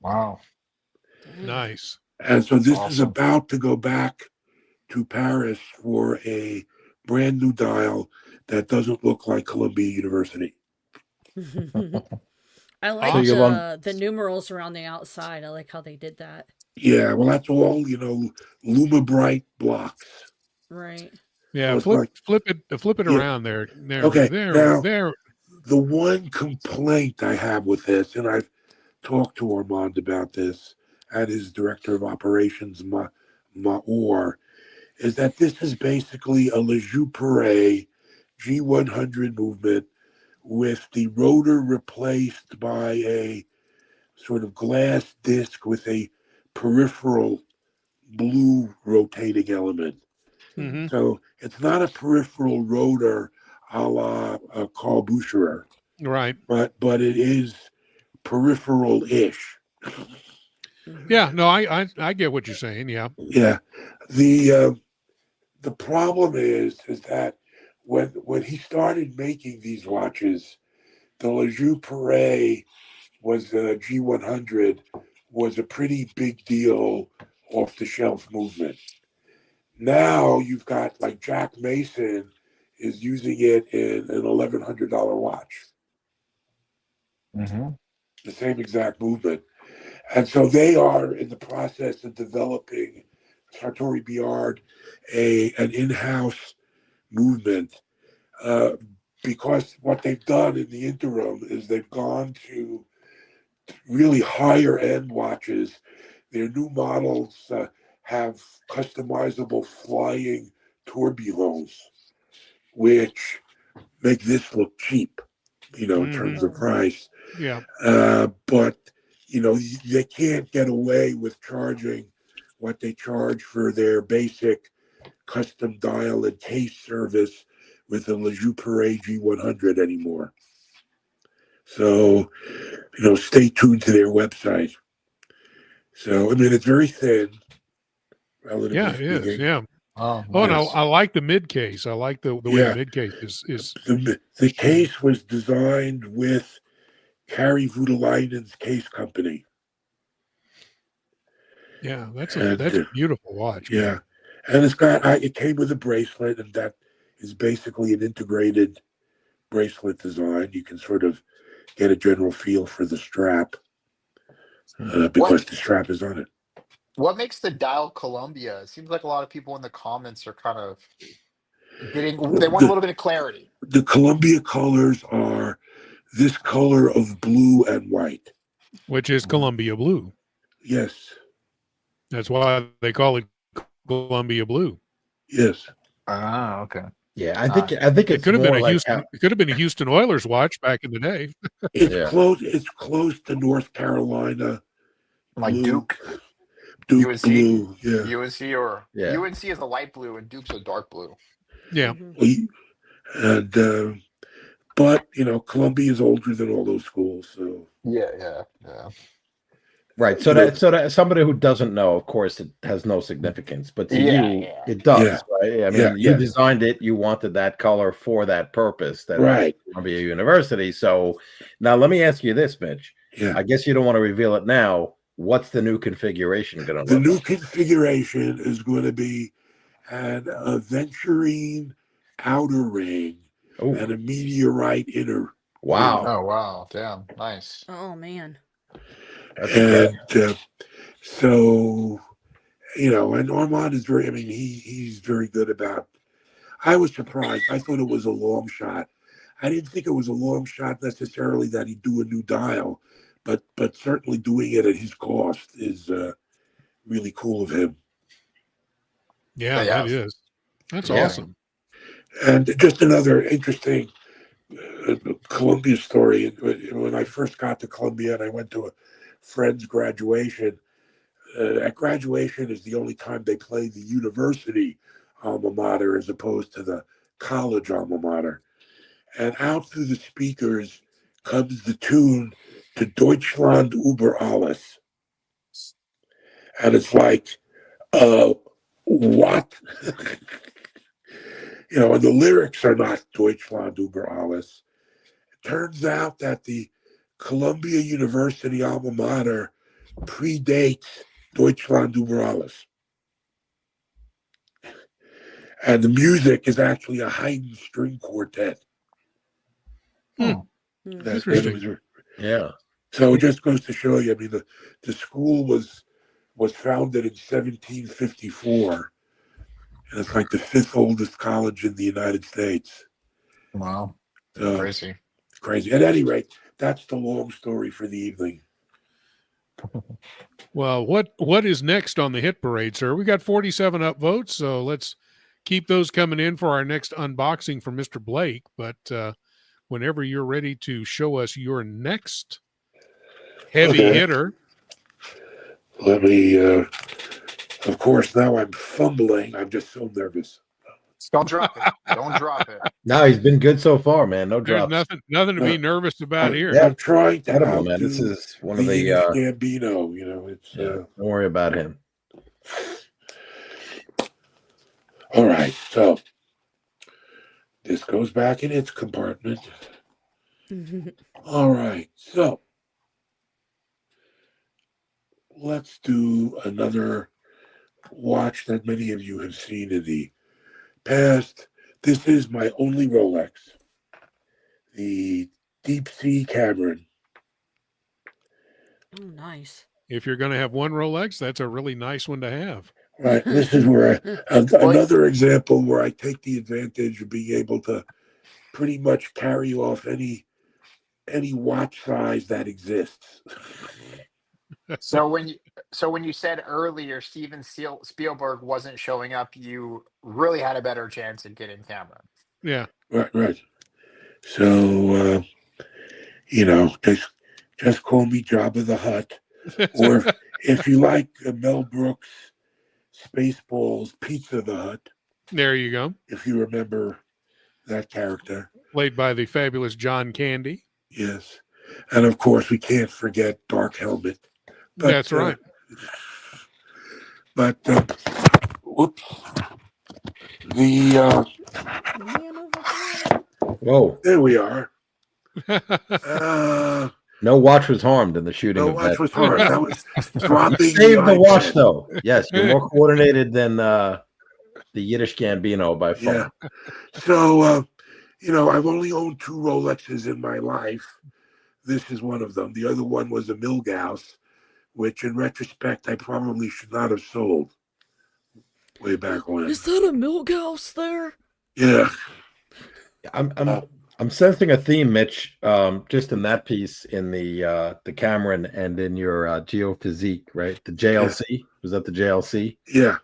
Wow. Nice. And so this is awesome. about to go back to Paris for a brand new dial that doesn't look like Columbia University. I like So you want- the numerals around the outside. I like how they did that. Yeah, well, that's all, Luma Bright blocks. Right. Yeah, So it's flip it Yeah. around there. Okay, now- there. The one complaint I have with this, and I've talked to Armand about this and his director of operations, Maor, is that this is basically a Le Joux G100 movement with the rotor replaced by a sort of glass disc with a peripheral blue rotating element. Mm-hmm. So it's not a peripheral rotor a la Carl Bucherer, Right. but it is peripheral-ish. Yeah. No, I get what you're saying. Yeah. Yeah. The problem is that when he started making these watches, the Le Joux was G100 was a pretty big deal off the shelf movement. Now you've got like Jack Mason is using it in an $1,100 watch. Mm-hmm. The same exact movement. And so they are in the process of developing Satori Biard an in-house movement because what they've done in the interim is they've gone to really higher end watches. Their new models have customizable flying tourbillons, which make this look cheap, in terms of price. Yeah. But, they can't get away with charging what they charge for their basic custom dial and case service with the Le Joux G100 anymore. So, stay tuned to their website. So, it's very thin. Yeah, it is. Yeah. Oh, Oh, and nice. I like the mid case. I like the way the mid case is. The case was designed with Kari Voutilainen's case company. Yeah, that's a beautiful watch. Yeah, Man. and it came with a bracelet, and that is basically an integrated bracelet design. You can sort of get a general feel for the strap because the strap is on it. What makes the dial Columbia? It seems like a lot of people in the comments are kind of they want a little bit of clarity. The Columbia colors are this color of blue and white, which is Columbia blue. Yes. That's why they call it Columbia blue. Yes. Ah, okay. Yeah, I think It could have been a Houston. It could have been a Houston Oilers watch back in the day. It's close. It's close to North Carolina. Like blue. Duke Duke blue. Yeah. UNC or UNC is a light blue and Duke's a dark blue. Yeah. And but Columbia is older than all those schools, so yeah. Right. So that somebody who doesn't know, of course, it has no significance, but to you, it does, right? I mean, you designed it, you wanted that color for that purpose. That right. Columbia University. So now let me ask you this, Mitch. Yeah. I guess you don't want to reveal it now. What's the new configuration going to look like? The new configuration is going to be an aventurine outer ring and a meteorite inner. Wow. Oh, wow. Damn. Nice. Oh, man. And so, and Armand is very, he's very good about, I was surprised. I thought it was a long shot. I didn't think it was a long shot necessarily that he'd do a new dial, but certainly doing it at his cost is really cool of him. Yeah, that is. That's awesome. And just another interesting Columbia story. When I first got to Columbia and I went to a friend's graduation, at graduation is the only time they play the university alma mater as opposed to the college alma mater. And out through the speakers comes the tune to Deutschland über alles. And it's like, what? And the lyrics are not Deutschland über alles. It turns out that the Columbia University alma mater predates Deutschland über alles. And the music is actually a Haydn string quartet. Interesting. Yeah. So it just goes to show you, the school was founded in 1754. And it's like the 5th oldest college in the United States. Wow. Crazy. Crazy. At any rate, that's the long story for the evening. Well, what is next on the hit parade, sir? We got 47 upvotes, so let's keep those coming in for our next unboxing from Mr. Blake. But whenever you're ready to show us your next heavy hitter. Let me, of course, now I'm fumbling. I'm just so nervous. Don't drop it. Don't drop it. No, he's been good so far, man. No There's drops. nothing to be nervous about here. I'm trying to help man. This is one of the Gambino. It's don't worry about him. All right, so this goes back in its compartment. All right, so let's do another watch that many of you have seen in the past. This is my only Rolex, the Deep Sea Cameron. Oh, nice. If you're going to have one Rolex, that's a really nice one to have. Right. This is where another example where I take the advantage of being able to pretty much carry off any watch size that exists. So when you said earlier Steven Spielberg wasn't showing up, you really had a better chance at getting Cameron. Yeah. Right. So just call me Jabba the Hutt, or if you like Mel Brooks, Spaceballs, Pizza the Hutt. There you go. If you remember that character, played by the fabulous John Candy. Yes, and of course we can't forget Dark Helmet. But, that's right. But whoops, whoa! There we are. No watch was harmed in the shooting. No watch was harmed. That was dropping. Save the watch, though. Yes, you're more coordinated than the Yiddish Gambino by far. Yeah. So, I've only owned 2 Rolexes in my life. This is one of them. The other one was a Milgauss, which in retrospect I probably should not have sold way back when. Is that a milk house there? Yeah. I'm sensing a theme, Mitch, just in that piece, in the Cameron and in your geophysique, right? The JLC. Yeah. Was that the JLC? Yeah.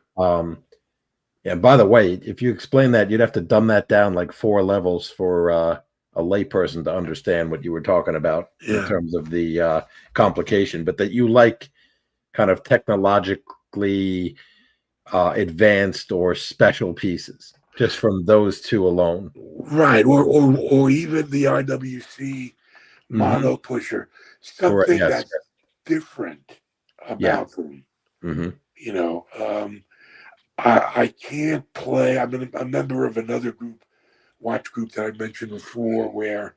Yeah. By the way, if you explain that, you'd have to dumb that down like 4 levels for a layperson to understand what you were talking about in terms of the complication, but that you like kind of technologically advanced or special pieces. Just from those 2 alone, right? Or even the RWC mono pusher, something that's different about them. Mm-hmm. You know, I can't play. I'm a member of another watch group that I mentioned before, where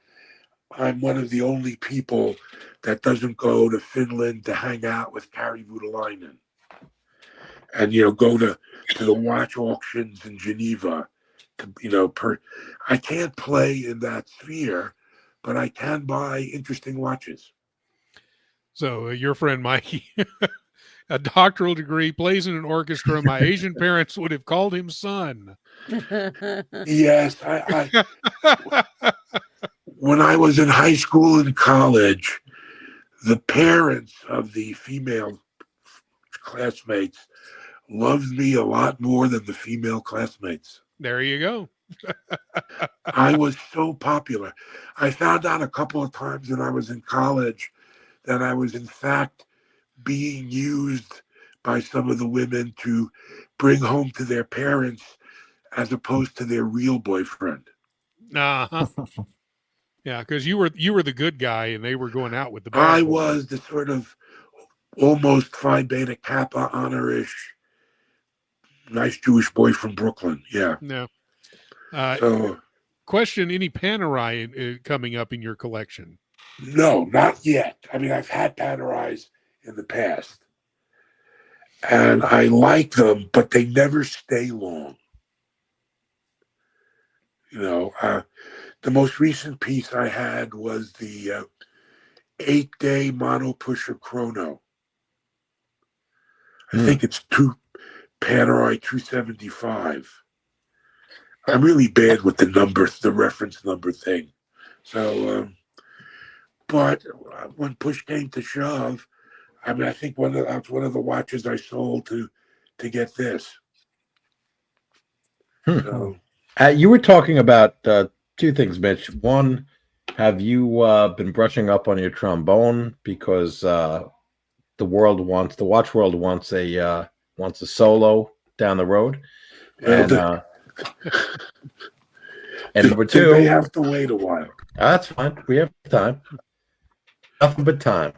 I'm one of the only people that doesn't go to Finland to hang out with Kari Voutilainen, and go to the watch auctions in Geneva. I can't play in that sphere, but I can buy interesting watches. So your friend Mikey, a doctoral degree, plays in an orchestra. My Asian parents would have called him son. Yes, when I was in high school and college, the parents of the female classmates loved me a lot more than the female classmates. There you go. I was so popular. I found out a couple of times when I was in college that I was in fact being used by some of the women to bring home to their parents as opposed to their real boyfriend. Uh-huh. Yeah, because you were the good guy and they were going out with the bad I boy. was the sort of almost Phi Beta Kappa honorish nice Jewish boy from Brooklyn. Yeah. No. So, question: any Panerai coming up in your collection? No, not yet. I mean, I've had Panerais in the past, and I like them, but they never stay long. The most recent piece I had was the 8-day mono pusher chrono. I think it's Panerai 275. I'm really bad with the reference number thing. So, but when push came to shove, I mean, I think that's one of the watches I sold to get this. So, you were talking about 2 things, Mitch. One, have you been brushing up on your trombone because the watch world wants a solo down the road? And and number 2, they have to wait a while. That's fine. We have time. Nothing but time.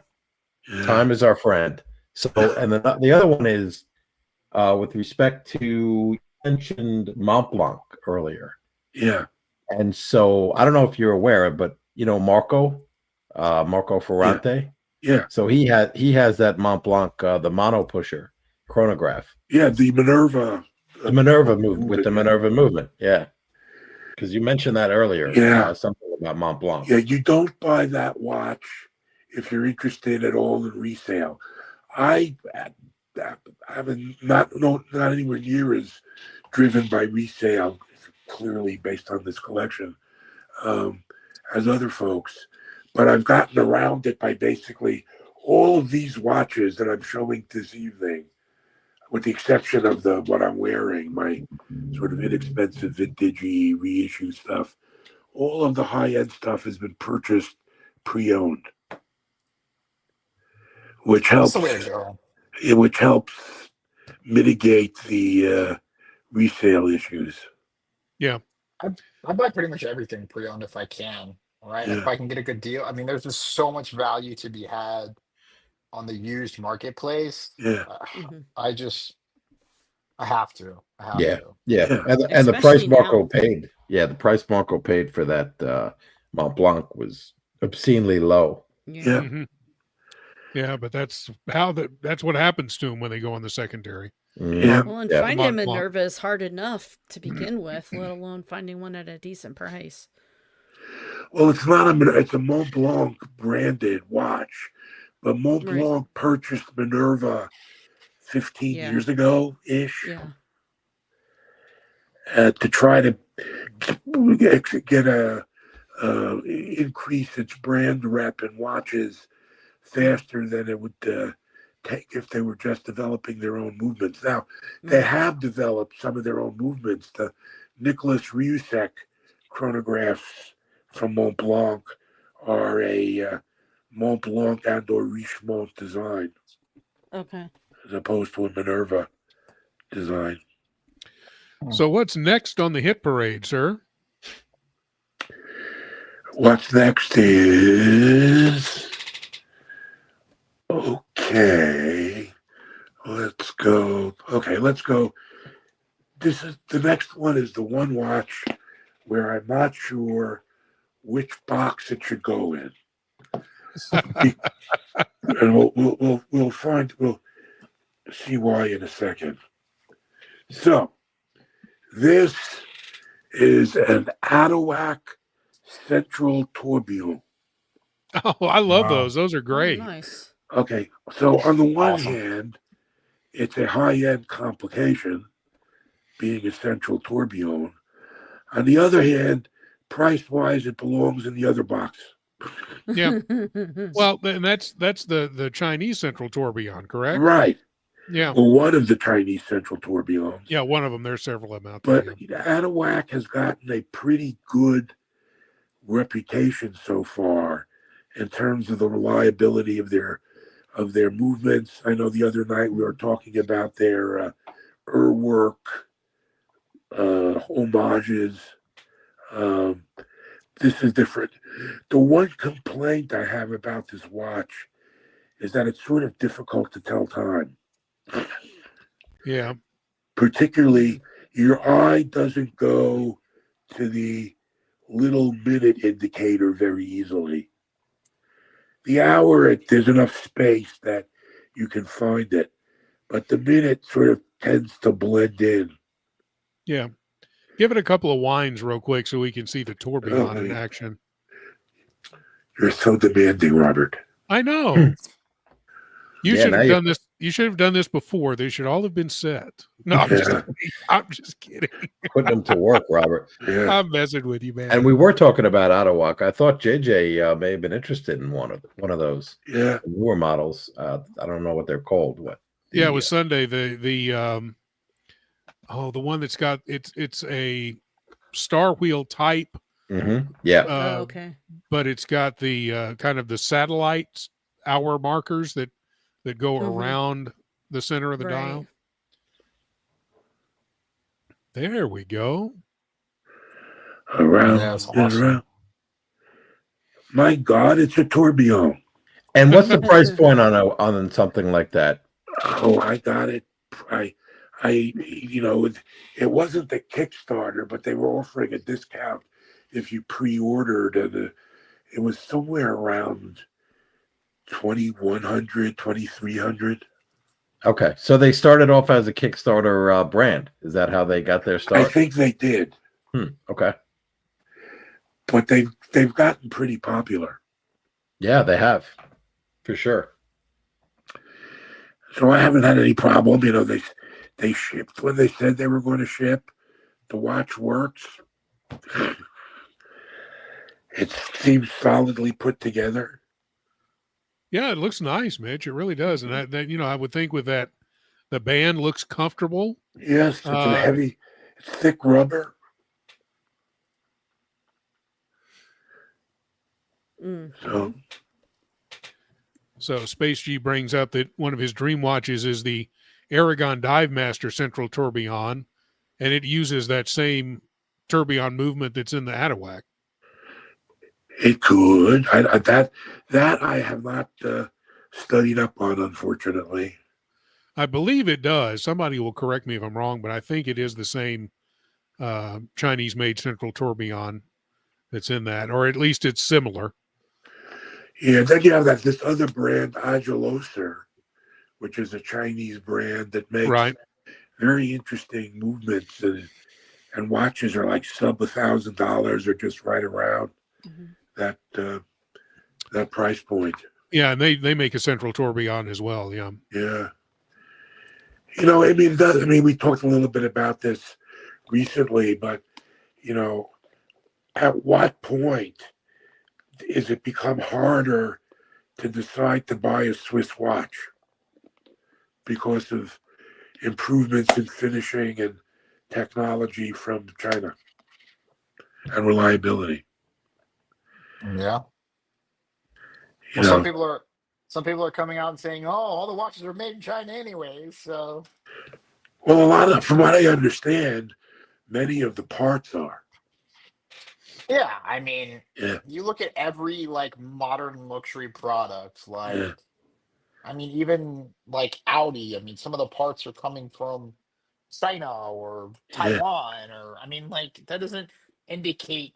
Yeah. Time is our friend. So, and the other one is with respect to, you mentioned Mont Blanc earlier. Yeah. And so I don't know if you're aware, but Marco Ferrante. Yeah. So he has that Mont Blanc, the mono pusher chronograph. Yeah, the Minerva. The Minerva movement with the Minerva movement. Yeah. Because you mentioned that earlier. Yeah. Something about Mont Blanc. Yeah, you don't buy that watch if you're interested at all in resale. I haven't not anywhere near as driven by resale, clearly based on this collection, as other folks. But I've gotten around it by basically all of these watches that I'm showing this evening, with the exception of what I'm wearing, my sort of inexpensive vintagey reissue stuff. All of the high-end stuff has been purchased pre-owned, which helps mitigate the resale issues. Yeah. I buy pretty much everything pre-owned if I can. Right. Yeah. If I can get a good deal. I mean, there's just so much value to be had on the used marketplace. Yeah. I have to. Yeah. And the price Marco paid. Yeah, the price Marco paid for that Mont Blanc was obscenely low. Yeah. Mm-hmm. Yeah, but that's what happens to them when they go on the secondary. Yeah. Well, and finding a Minerva is hard enough to begin with, let alone finding one at a decent price. Well, it's a Mont Blanc branded watch, but Mont Right. Blanc purchased Minerva 15 Yeah. years ago ish Yeah. to try to get a increase its brand rep in watches faster than it would take if they were just developing their own movements. Now, they have developed some of their own movements. The Nicholas Riusek chronographs from Mont Blanc are a Mont Blanc and or Richemont design Okay. as opposed to a Minerva design. So what's next on the hit parade, sir? What's next is okay. Let's go. Okay, let's go. This is the next one is the one watch where I'm not sure which box it should go in. And we'll see why in a second. So this is an Attak central tourbillon. Oh, I love Wow. those. Those are great. Oh, nice. Okay, so on the one Awesome. hand, it's a high-end complication, being a central tourbillon. On the other hand, price-wise, it belongs in the other box. Yeah. Well, and that's the Chinese central tourbillon, correct? Right. Yeah. Well, one of the Chinese central tourbillons. Yeah, one of them. There's several of them out But there. Attak has gotten a pretty good reputation so far in terms of the reliability of their movements. I know the other night we were talking about their work homages. This is different. The one complaint I have about this watch is that it's sort of difficult to tell time. Yeah. Particularly, your eye doesn't go to the little minute indicator very easily. The hour, there's enough space that you can find it, but the minute sort of tends to blend in. Yeah. Give it a couple of wines real quick so we can see the tourbillon in Okay. action. You're so demanding, Robert. I know. You Yeah, should now have you- done this. You should have done this before. They should all have been set. No, I'm just kidding. Putting them to work, Robert. Yeah. I'm messing with you, man. And we were talking about Attak. I thought JJ may have been interested in one of those Yeah. newer models. I don't know what they're called. Yeah, it was Sunday. The one that's got it's a star wheel type. Yeah. Oh, okay. But it's got the kind of the satellite hour markers that go around the center of the dial. There we go. Around. Yeah, that's awesome. Around. My God, it's a tourbillon. And what's the price point on something like that? Oh, I got it. It wasn't the Kickstarter, but they were offering a discount if you pre-ordered, and it was somewhere around 2,100, 2,300. Okay, so they started off as a Kickstarter brand. Is that how they got their start? I think they did. Okay. But they've gotten pretty popular. Yeah, they have, for sure. So I haven't had any problem. They shipped when they said they were going to ship. The watch works. It seems solidly put together. Yeah, it looks nice, Mitch. It really does. And I would think with that, the band looks comfortable. Yes, it's a heavy, it's thick rubber. So Space G brings up that one of his dream watches is the Aragon Dive Master Central Tourbillon, and it uses that same tourbillon movement that's in the Attak. It could. That I have not studied up on, unfortunately. I believe it does. Somebody will correct me if I'm wrong, but I think it is the same Chinese-made Central Tourbillon that's in that, or at least it's similar. Yeah, then you have this other brand, Ageloser, which is a Chinese brand that makes very interesting movements, and watches are like sub $1,000 or just right around that price point. Yeah, and they make a central tourbillon as well. Yeah. Yeah. You know, I mean, we talked a little bit about this recently, but, you know, at what point is it become harder to decide to buy a Swiss watch because of improvements in finishing and technology from China and reliability? Yeah. You Well, some know, people are coming out and saying, "Oh, all the watches are made in China anyways." So well, a lot of, from what I understand, many of the parts are. yeah, I mean, Yeah, you look at every like modern luxury product, yeah, like I mean, even like Audi. I mean, some of the parts are coming from China or yeah, Taiwan, or I mean, like that doesn't indicate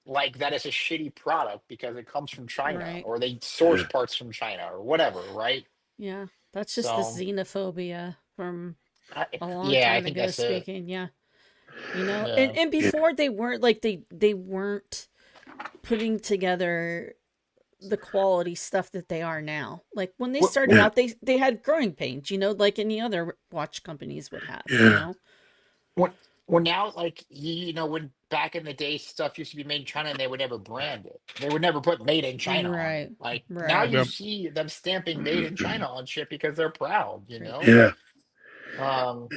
like that it's a shitty product because it comes from China Right. or they source yeah, parts from China or whatever, right? Yeah. That's just the So, xenophobia from a long yeah, I time think ago that's it. speaking. Yeah. You know, and, Yeah. and yeah, before they weren't like they weren't putting together the quality stuff that they are now. Like when they Well, started yeah, out, they had growing pains, you know, like any other watch companies would have, you yeah, know. when, well, now, like you know, when back in the day, stuff used to be made in China and they would never brand it. They would never put "Made in China" on it. Right. Like now, Right. you Yep. see them stamping "Made in China" on shit because they're proud. You Right. know. yeah. Um.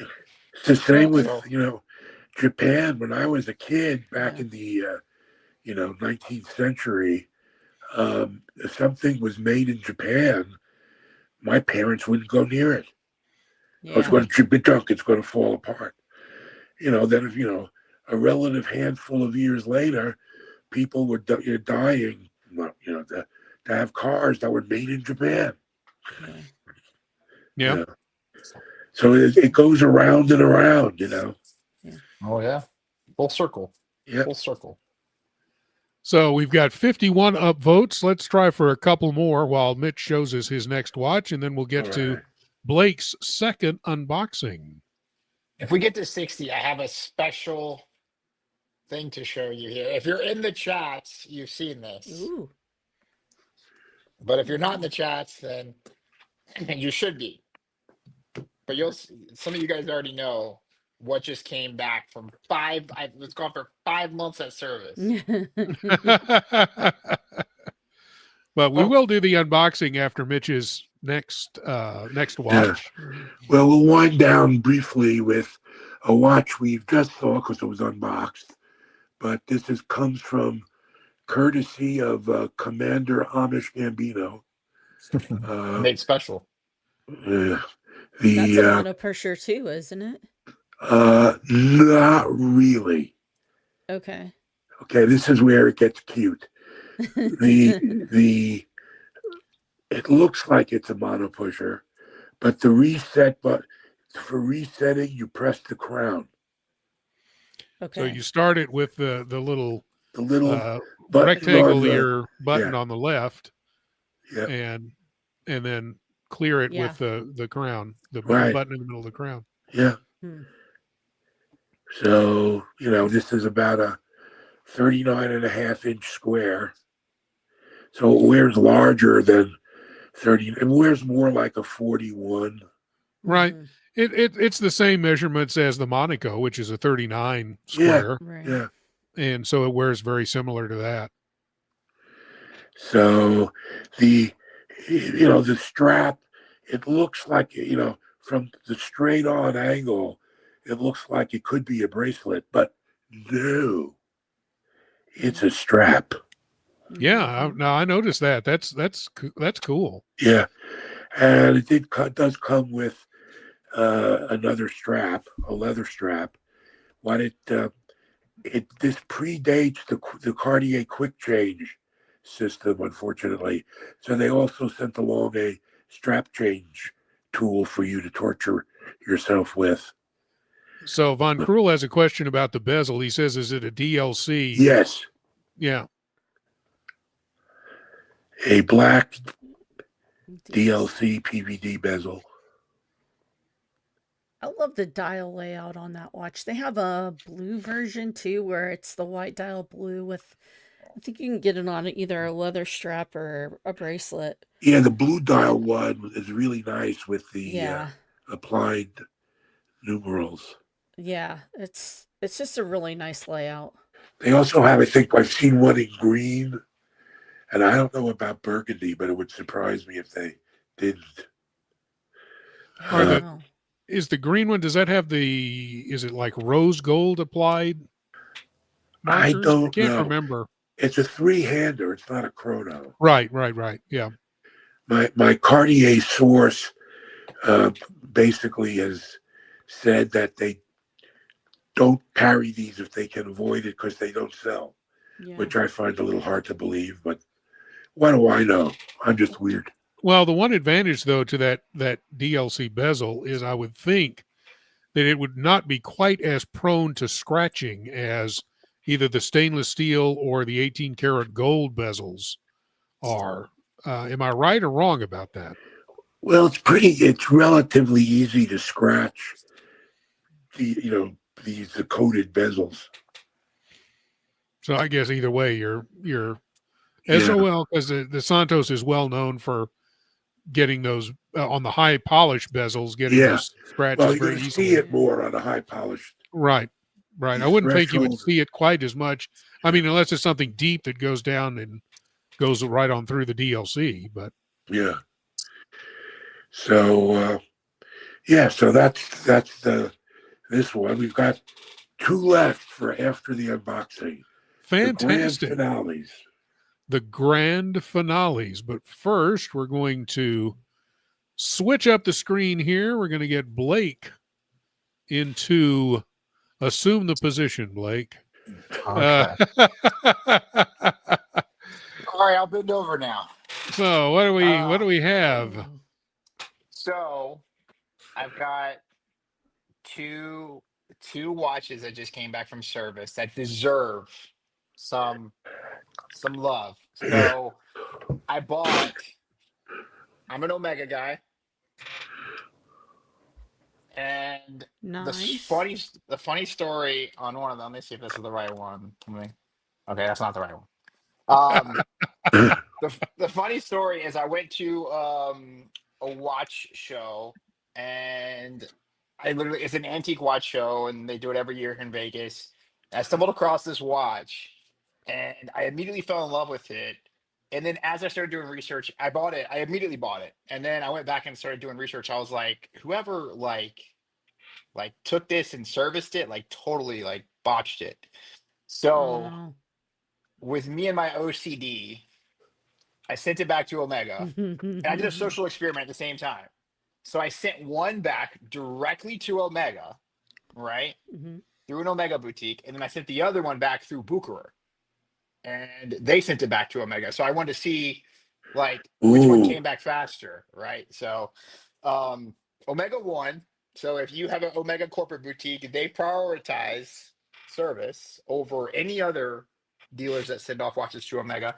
It's the same Well, with, and So Japan. When I was a kid back yeah. in the 19th century, if something was made in Japan, my parents wouldn't go near it. Oh, it's Yeah. going to be junk. It's going to fall apart. Then if a relative handful of years later, people were dying, to have cars that were made in Japan. Yeah. Yeah. Yeah. So it goes around and around. Yeah. oh yeah, full circle, Yeah. full circle. So we've got 51 upvotes. Let's try for a couple more while Mitch shows us his next watch, and then we'll All get to right. Blake's second unboxing. If we get to 60, I have a special thing to show you here. If you're in the chats, you've seen this. Ooh. But if you're not in the chats, then you should be. But some of you guys already know what just came back from it's gone for 5 months at service. But we Oh, will do the unboxing after Mitch's next Yeah. watch. Well, we'll wind down briefly with a watch we've just saw because it was unboxed. But comes from courtesy of Commander Amish Gambino. made special. Uh, That's a the monopusher too, isn't it? Not really. Okay. Okay, this is where it gets cute. The It looks like it's a mono pusher, but for resetting, you press the crown. Okay. So you start it with the little The little button on rectangular button yeah, on the left, yeah, and then clear it Yeah. with the crown, the right, button in the middle of the crown. yeah. Hmm. So, this is about a 39.5-inch square. So it wears larger than 30. It wears more like a 41. Right. Mhm. It's the same measurements as the Monaco, which is a 39 Yeah, square. Right. yeah. And so it wears very similar to that. So the strap, it looks like, from the straight on angle, it looks like it could be a bracelet, but no, it's a strap. Yeah, now I noticed that. That's cool. Yeah, and does come with another strap, a leather strap. This predates the Cartier quick change system, unfortunately. So they also sent along a strap change tool for you to torture yourself with. So Von Krul has a question about the bezel. He says, "Is it a DLC?" Yes, Yeah. a black DLC PVD bezel. I love the dial layout on that watch. They have a blue version too, where it's the white dial blue with I think you can get it on either a leather strap or a bracelet. Yeah, the blue dial one is really nice with the Yeah. applied numerals. Yeah, it's just a really nice layout. They also have, I think, I've seen one in green, and I don't know about burgundy, but it would surprise me if they didn't. I don't know. Is the green one, does that have is it like rose gold applied markers? I don't can't know. remember. It's a three-hander. It's not a chrono. Right. Yeah. My Cartier source basically has said that they don't carry these if they can avoid it because they don't sell, which I find a little hard to believe. But what do I know? I'm just weird. Well, the one advantage, though, to that DLC bezel is I would think that it would not be quite as prone to scratching as either the stainless steel or the 18-karat gold bezels are. Am I right or wrong about that? Well, it's relatively easy to scratch these coated bezels. So I guess either way, you're SOL, because the Santos is well known for getting those on the high polished bezels, getting those scratches well, you're very going to easily. see it more on a high polished. Right. I wouldn't think you would see it quite as much. I mean, unless it's something deep that goes down and goes right on through the DLC. But yeah. So so that's this one. We've got two left for after the unboxing. Fantastic. The grand finales. But first, we're going to switch up the screen here. We're going to get Blake into assume the position, Blake. Okay. All right, I'll bend over now. So what do we have? So I've got two watches that just came back from service that deserve some love. So I'm an Omega guy. And the funny story on one of them, let me see if this is the right one. Okay, that's not the right one. The funny story is I went to a watch show, and it's an antique watch show, and they do it every year in Vegas. I stumbled across this watch, and I immediately fell in love with it. And then as I started doing research, I immediately bought it. And then I went back and started doing research. I was like, whoever took this and serviced it, totally botched it. So with me and my OCD, I sent it back to Omega. And I did a social experiment at the same time. So I sent one back directly to Omega, right? Through an Omega boutique. And then I sent the other one back through Bucherer. And they sent it back to Omega. So I wanted to see which one came back faster, right? So Omega won. So if you have an Omega corporate boutique, they prioritize service over any other dealers that send off watches to Omega.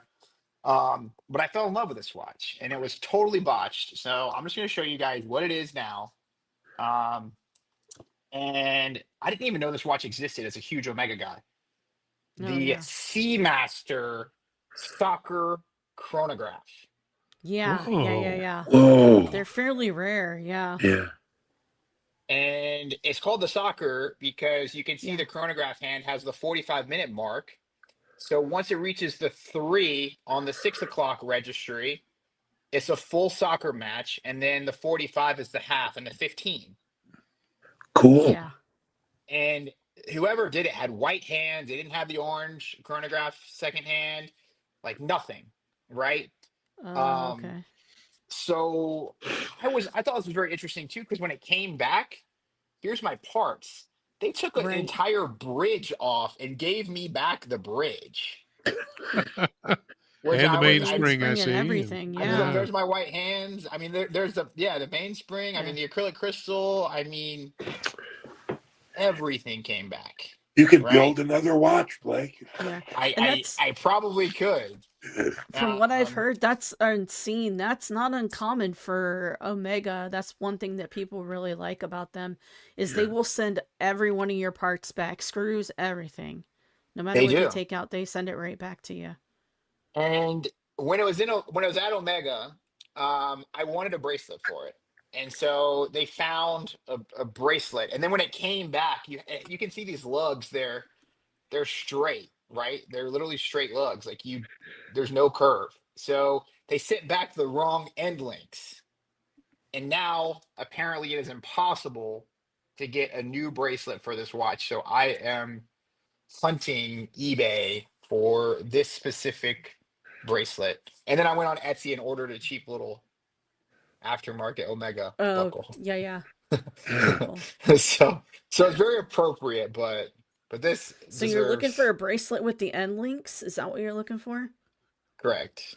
But I fell in love with this watch, and it was totally botched. So I'm just going to show you guys what it is now. And I didn't even know this watch existed as a huge Omega guy. The Seamaster Soccer chronograph. Yeah. Whoa. They're fairly rare. Yeah. And it's called the Soccer because you can see the chronograph hand has the 45-minute mark. So once it reaches the 3 on the 6 o'clock registry, it's a full soccer match. And then the 45 is the half and the 15. Cool. Yeah. And whoever did it had white hands. They didn't have the orange chronograph second hand, nothing, right? Okay. So I thought this was very interesting too, because when it came back, here's my parts. They took an entire bridge off and gave me back the bridge. And the mainspring, I see. And everything, yeah. There's my white hands. I mean, there's the mainspring. I mean, the acrylic crystal. I mean, everything came back. You could build another watch, Blake. Yeah. I probably could. From what I've heard, that's unseen. That's not uncommon for Omega. That's one thing that people really like about them is they will send every one of your parts back, screws, everything. No matter what you take out, they send it right back to you. And when it was at Omega, I wanted a bracelet for it, and so they found a bracelet. And then when it came back, you can see these lugs. They're straight, right? They're literally straight lugs. Like there's no curve. So they sent back the wrong end links, and now apparently it is impossible to get a new bracelet for this watch. So I am hunting eBay for this specific bracelet. And then I went on Etsy and ordered a cheap little aftermarket Omega Oh, buckle. yeah. Cool. so it's very appropriate, but this So you're looking deserves for a bracelet with the end links? Is that what you're looking for? correct.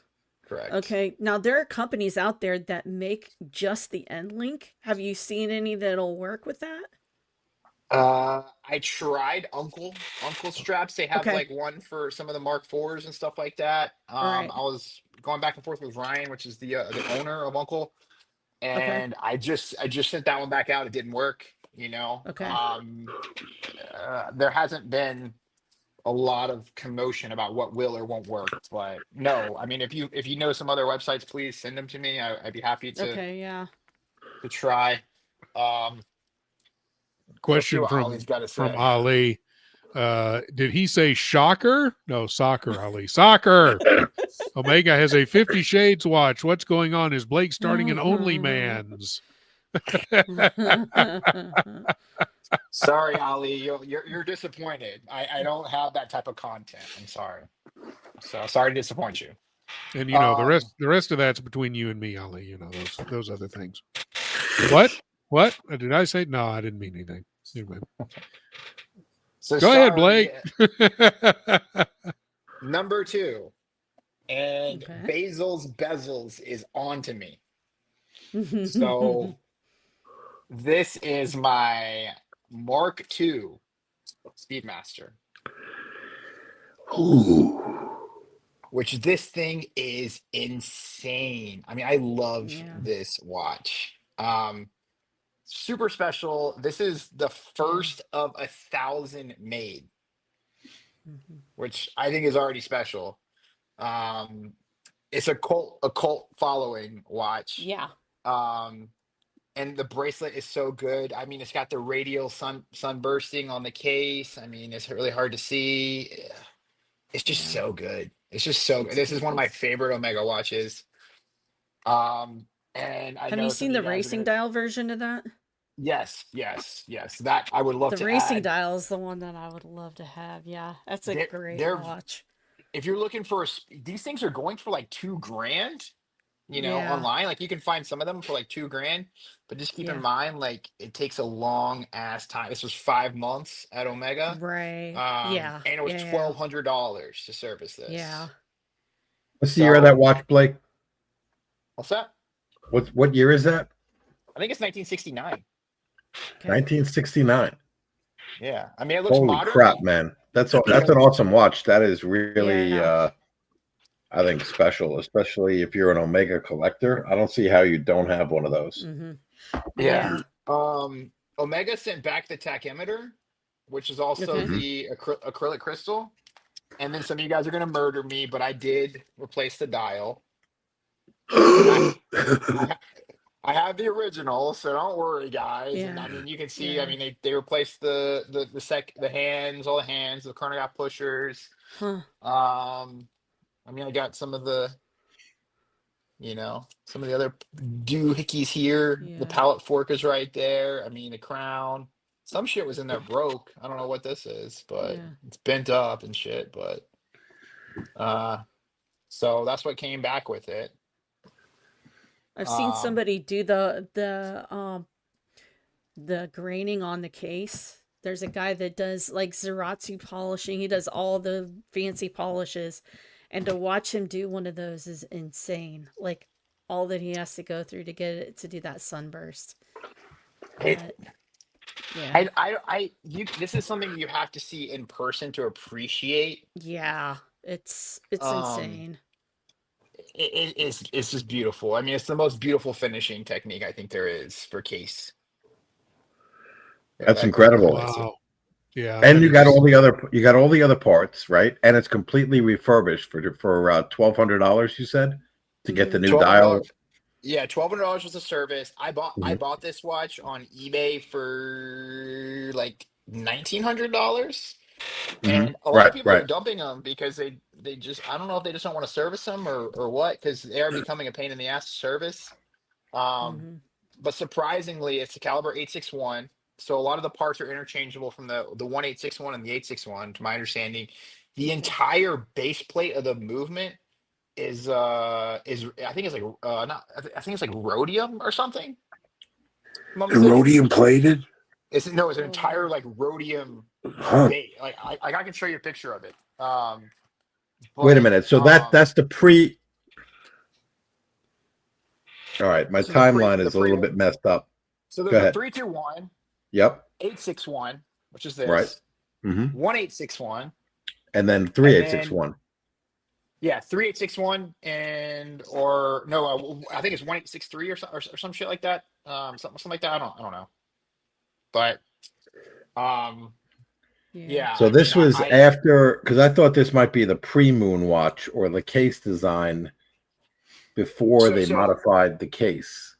Okay. Now there are companies out there that make just the end link. Have you seen any that'll work with that? I tried Uncle straps. They have Okay. like one for some of the Mark IVs and stuff like that. Right. I was going back and forth with Ryan, which is the owner of Uncle, and I just sent that one back out. It didn't work. Okay. There hasn't been a lot of commotion about what will or won't work, but no, I mean, if you know some other websites, please send them to me. I'd be happy to Okay, yeah. to try. Question what from Ollie's gotta say. Ali. Did he say shocker? No, soccer, Ali. Soccer. Omega has a 50 Shades watch. What's going on? Is Blake starting an OnlyMans? Sorry, Ali, you're disappointed. I don't have that type of content. I'm sorry. So sorry to disappoint you. And the rest of that's between you and me, Ali. Those other things. What did I say? No, I didn't mean anything. Anyway. So go ahead, Blake. Number 2, and Okay. Basil's bezels is on to me. So this is my Mark II Speedmaster. Ooh. Which this thing is insane. I mean, I love this watch. Super special. This is the first of 1,000 made, which I think is already special. It's a cult following watch. Yeah. And the bracelet is so good. I mean, it's got the radial sunbursting on the case. I mean, it's really hard to see. It's just so good. It's just so good. This is one of my favorite Omega watches. And I have you seen the racing dial version of that? Yes. That I would love to. The racing dial is the one that I would love to have. Yeah, that's a great watch. If you're looking for these things are going for like $2,000, online. Like you can find some of them for like $2,000, but just keep in mind, like it takes a long ass time. This was 5 months at Omega, right? And it was $1,200 to service this. Yeah. What's the year of that watch, Blake? What's that? What year is that? I think it's 1969. Okay. 1969. Yeah, I mean it looks holy modern. Crap, man! That's an awesome watch. That is really, I think, special, especially if you're an Omega collector. I don't see how you don't have one of those. Mm-hmm. Yeah. Omega sent back the tachymeter, which is also the acrylic crystal. And then some of you guys are going to murder me, but I did replace the dial. I have the original, so don't worry, guys. Yeah. And I mean, you can see. I mean, they replaced the hands, all the hands, the chronograph pushers. Huh. I mean, I got some of the, some of the other doohickeys here. Yeah. The pallet fork is right there. I mean, the crown. Some shit was in there broke. I don't know what this is, but it's bent up and shit. But so that's what came back with it. I've seen somebody do the graining on the case. There's a guy that does like Zeratsu polishing. He does all the fancy polishes, and to watch him do one of those is insane. Like all that he has to go through to get it to do that sunburst. But, this is something you have to see in person to appreciate. Yeah, it's insane. It's just beautiful. I mean, it's the most beautiful finishing technique I think there is for case. That's incredible. Wow. Yeah, And that you got is- all the other parts, right? And it's completely refurbished for $1,200. You said to get the new dial. $1,200. Yeah, $1,200 was the service. I Mhm. bought this watch on eBay for like $1,900. And a lot of people are Right. dumping them because they just, I don't know if they just don't want to service them or what, because they are becoming a pain in the ass to service. Um, Mm-hmm. but surprisingly, it's the caliber 861. So a lot of the parts are interchangeable from the 1861 and the 861, to my understanding. The entire base plate of the movement is I think it's like not I think it's like rhodium or something. If I'm not And mistaken. rhodium plated? It's an entire like rhodium Huh. base. Like I can show you a picture of it. Wait a But, minute. So that's the pre. All right, my so timeline is a little one. bit messed up. So Go there's a ahead. 321, Yep. 861, which is Right. this. Mm-hmm. 1861. And then 3861. Yeah, 3861 or no, I think it's 1863 or some shit like that. Something like that. I don't know. But yeah. So I this mean, was after, because I thought this might be the pre-moon watch or the case design before they modified the case.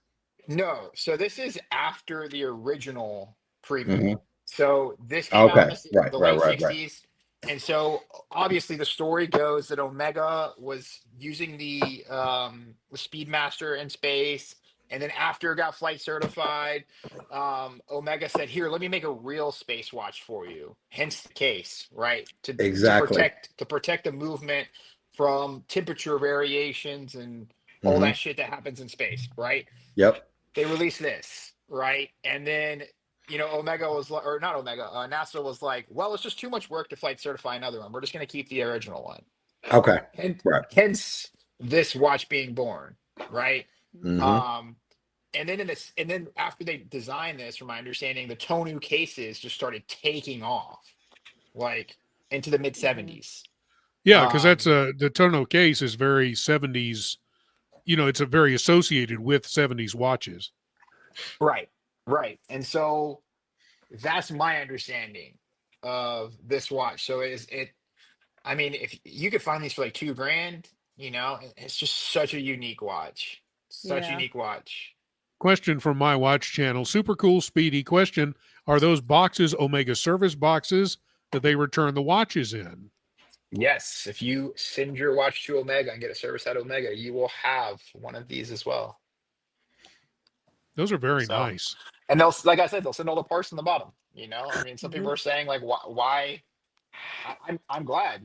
No, so this is after the original pre-moon. Mhm. So this came out in the late Right. 60s. And so obviously the story goes that Omega was using the Speedmaster in space. And then after it got flight certified, Omega said, "Here, let me make a real space watch for you." Hence the case, right? Exactly. To protect the movement from temperature variations and all that shit that happens in space, right? Yep. They released this, right? And then, Omega was like, or not Omega, NASA was like, well, it's just too much work to flight certify another one. We're just going to keep the original one. Okay. Hence this watch being born, right? Mm-hmm. And then after they designed this, from my understanding, the Tonu cases just started taking off, like into the mid 70s. Yeah, because that's the Tono case is very 70s. It's a very associated with 70s watches. Right. And so that's my understanding of this watch. So I mean, if you could find these for like $2,000, it's just such a unique watch. Unique watch. Question from my watch channel. Super cool, Speedy. Question. Are those boxes Omega service boxes that they return the watches in? Yes. If you send your watch to Omega and get a service at Omega, you will have one of these as well. Those are very nice. And like I said, they'll send all the parts in the bottom. I mean, some people are saying like, why? I'm glad.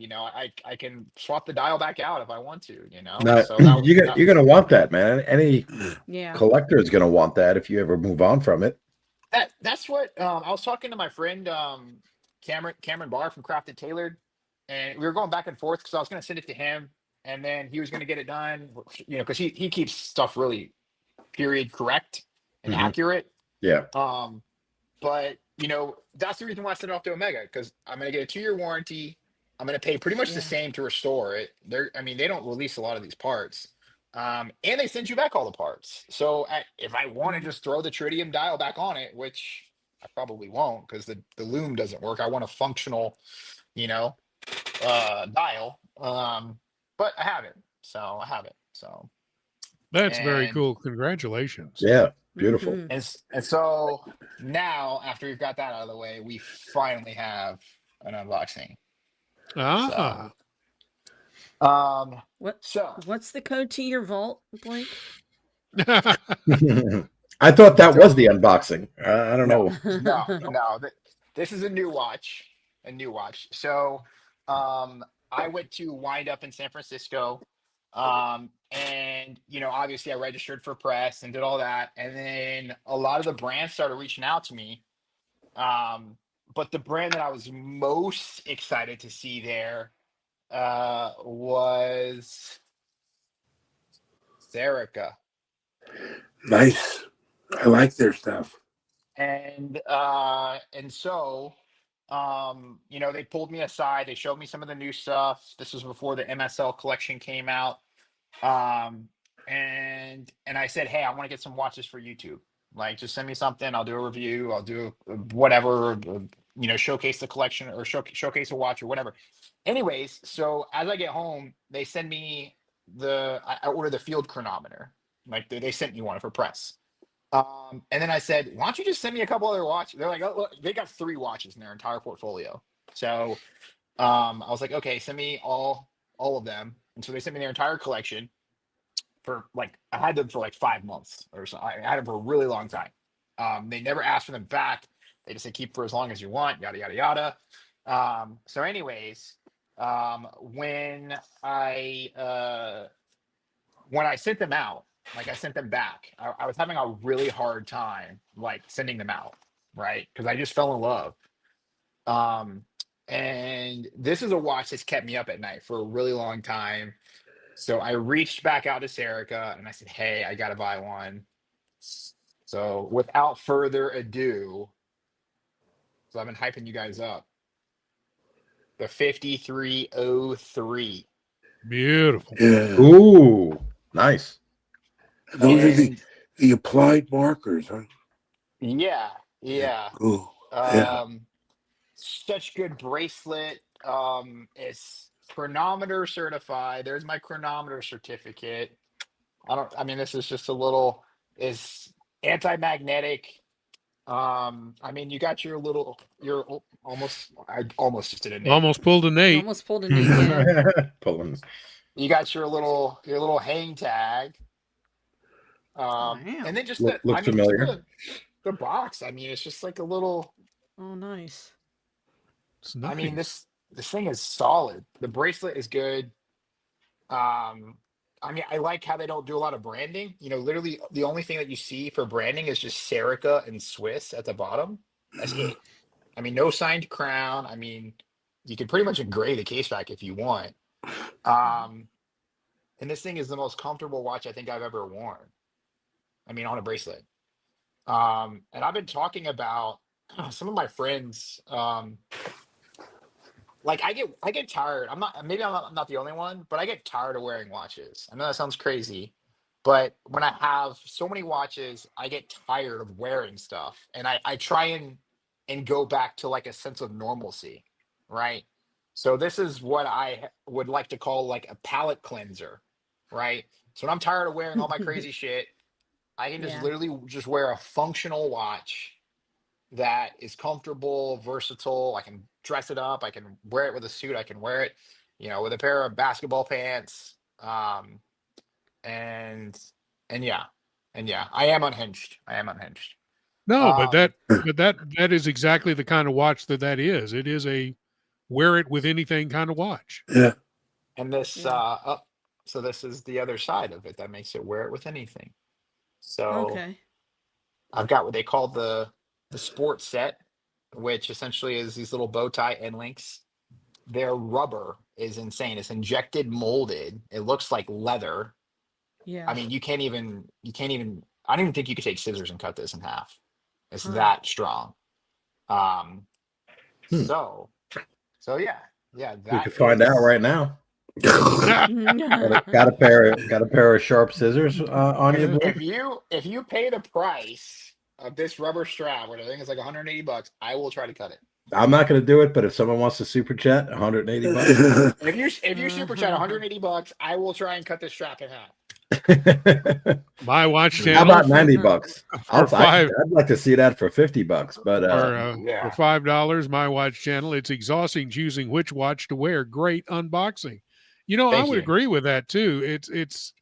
I can swap the dial back out if I want to. Now, So you're gonna want that, man. Any Yeah. collector is gonna want that if you ever move on from it. That's what I was talking to my friend Cameron Barr from Crafted Tailored, and we were going back and forth because I was going to send it to him, and then he was going to get it done. Because he keeps stuff really period correct and accurate. Yeah. But that's the reason why I sent it off to Omega, because I'm going to get a 2-year warranty. I'm going to pay pretty much the same to restore it. They don't release a lot of these parts. And they send you back all the parts. So if I want to just throw the tritium dial back on it, which I probably won't because the loom doesn't work. I want a functional, dial. But I have it. So That's very cool. Congratulations. Yeah. Beautiful. And so now, after we've got that out of the way, we finally have an unboxing. What's the code to your vault, Blake? I thought that was the unboxing. I don't know. No. This is a new watch. So, I went to wind up in San Francisco. And obviously I registered for press and did all that. And then a lot of the brands started reaching out to me. But the brand that I was most excited to see there was Serica. Nice. I like their stuff. And so they pulled me aside. They showed me some of the new stuff. This was before the MSL collection came out. And I said, hey, I want to get some watches for YouTube. Like, just send me something. I'll do a review. I'll do whatever, showcase the collection or showcase a watch or whatever. Anyways, so as I get home, they send me I order the field chronometer. Like they sent me one for press. And then I said, why don't you just send me a couple other watches? They're like, oh, look, they got 3 watches in their entire portfolio. So I was like, okay, send me all of them. And so they sent me their entire collection for like, I had them for like 5 months or so. I had them for a really long time. They never asked for them back. They just said, keep for as long as you want, yada, yada, yada. So anyways, when I sent them out, like I sent them back, I was having a really hard time like sending them out, right? Because I just fell in love. And this is a watch that's kept me up at night for a really long time. So I reached back out to Serica and I said, hey, I gotta buy one. So without further ado, so I've been hyping you guys up. The 5303. Beautiful. Yeah. Ooh, nice. Those are And the applied markers, huh? yeah. Cool. Yeah. Such good bracelet. It's chronometer certified. There's my chronometer certificate. This is just it's anti-magnetic. You got I almost just did a name. Almost pulled a You Nate. almost pulled a Nate. Yeah. Pulling. You got your little hang tag. Wow. And then just Looks familiar. the box. It's just like a little. Oh, nice. It's nice. This thing is solid. The bracelet is good. I like how they don't do a lot of branding. Literally the only thing that you see for branding is just Serica and Swiss at the bottom. That's it. No signed crown. You can pretty much engrave the case back if you want. And this thing is the most comfortable watch I think I've ever worn. On a bracelet. And I've been talking about some of my friends. Like I get tired. I'm not the only one, but I get tired of wearing watches. I know that sounds crazy, but when I have so many watches, I get tired of wearing stuff. And I try and go back to like a sense of normalcy, right? So this is what I would like to call like a palate cleanser, right? So when I'm tired of wearing all my crazy shit, I can just Yeah. literally just wear a functional watch that is comfortable, versatile. I can dress it up. I can wear it with a suit. I can wear it, with a pair of basketball pants. And yeah, I am unhinged. No, but Um, that is exactly the kind of watch that is. It is a wear it with anything kind of watch. Yeah. and this, Yeah. so this is the other side of it that makes it wear it with anything. So Okay. I've got what they call the sports set, which essentially is these little bow tie end links. Their rubber is insane. It's injected molded. It looks like leather. Yeah. You can't even, I don't even think you could take scissors and cut this in half. It's Huh. that strong. Hmm. So yeah. We That could find out right now. Got a pair of sharp scissors on you, boy? If you pay the price of this rubber strap, which I think is like $180, I will try to cut it. I'm not going to do it, but if someone wants to super chat, $180. If you super chat $180, I will try and cut this strap in half. My watch channel. How about $90? I'd like to see that for $50, but for $5, my watch channel. It's exhausting choosing which watch to wear. Great unboxing. I would agree with that too. It's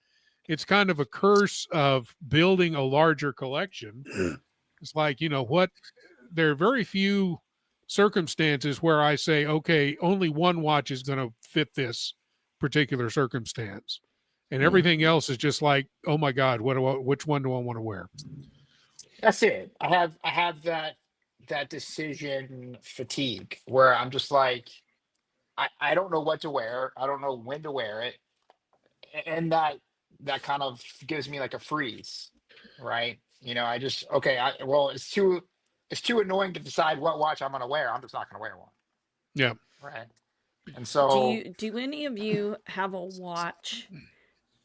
kind of a curse of building a larger collection. It's like, there are very few circumstances where I say, okay, only one watch is going to fit this particular circumstance. And everything else is just like, oh my God, which one do I want to wear? That's it. I have that decision fatigue where I'm just like, I don't know what to wear. I don't know when to wear it. And that kind of gives me like a freeze, right? It's too annoying to decide what watch I'm going to wear. I'm just not going to wear one. Yeah. Right. And so do any of you have a watch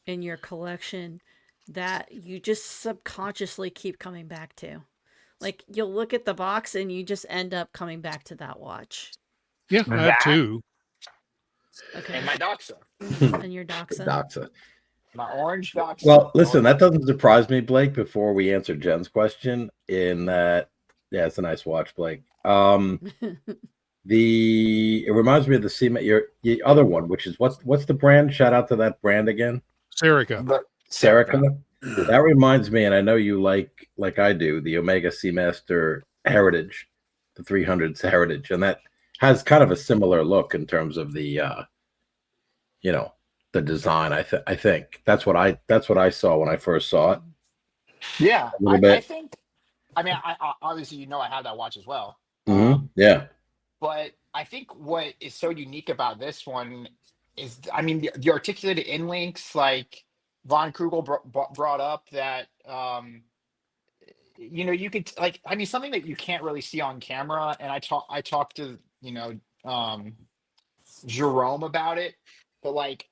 in your collection that you just subconsciously keep coming back to? Like you'll look at the box and you just end up coming back to that watch. Yeah, I have two. Okay. And my Doxa. And your Doxa. Doxa. My orange Doxa. Well, listen, that doesn't surprise me, Blake, before we answer Jen's question, in that, yeah, it's a nice watch, Blake. It reminds me of the other one, which is what's the brand? Shout out to that brand again. Serica. Serica. That reminds me, and I know you like I do, the Omega Seamaster Heritage, the 300s Heritage, and that has kind of a similar look in terms of the the design. I think that's what I saw when I first saw it. Yeah, I think. I mean, I obviously I have that watch as well. Mm-hmm. Yeah. But I think what is so unique about this one is, I mean, the articulated inlinks, like Von Krugel brought up, that you could, like, I mean, something that you can't really see on camera. And I talked to Jerome about it, but like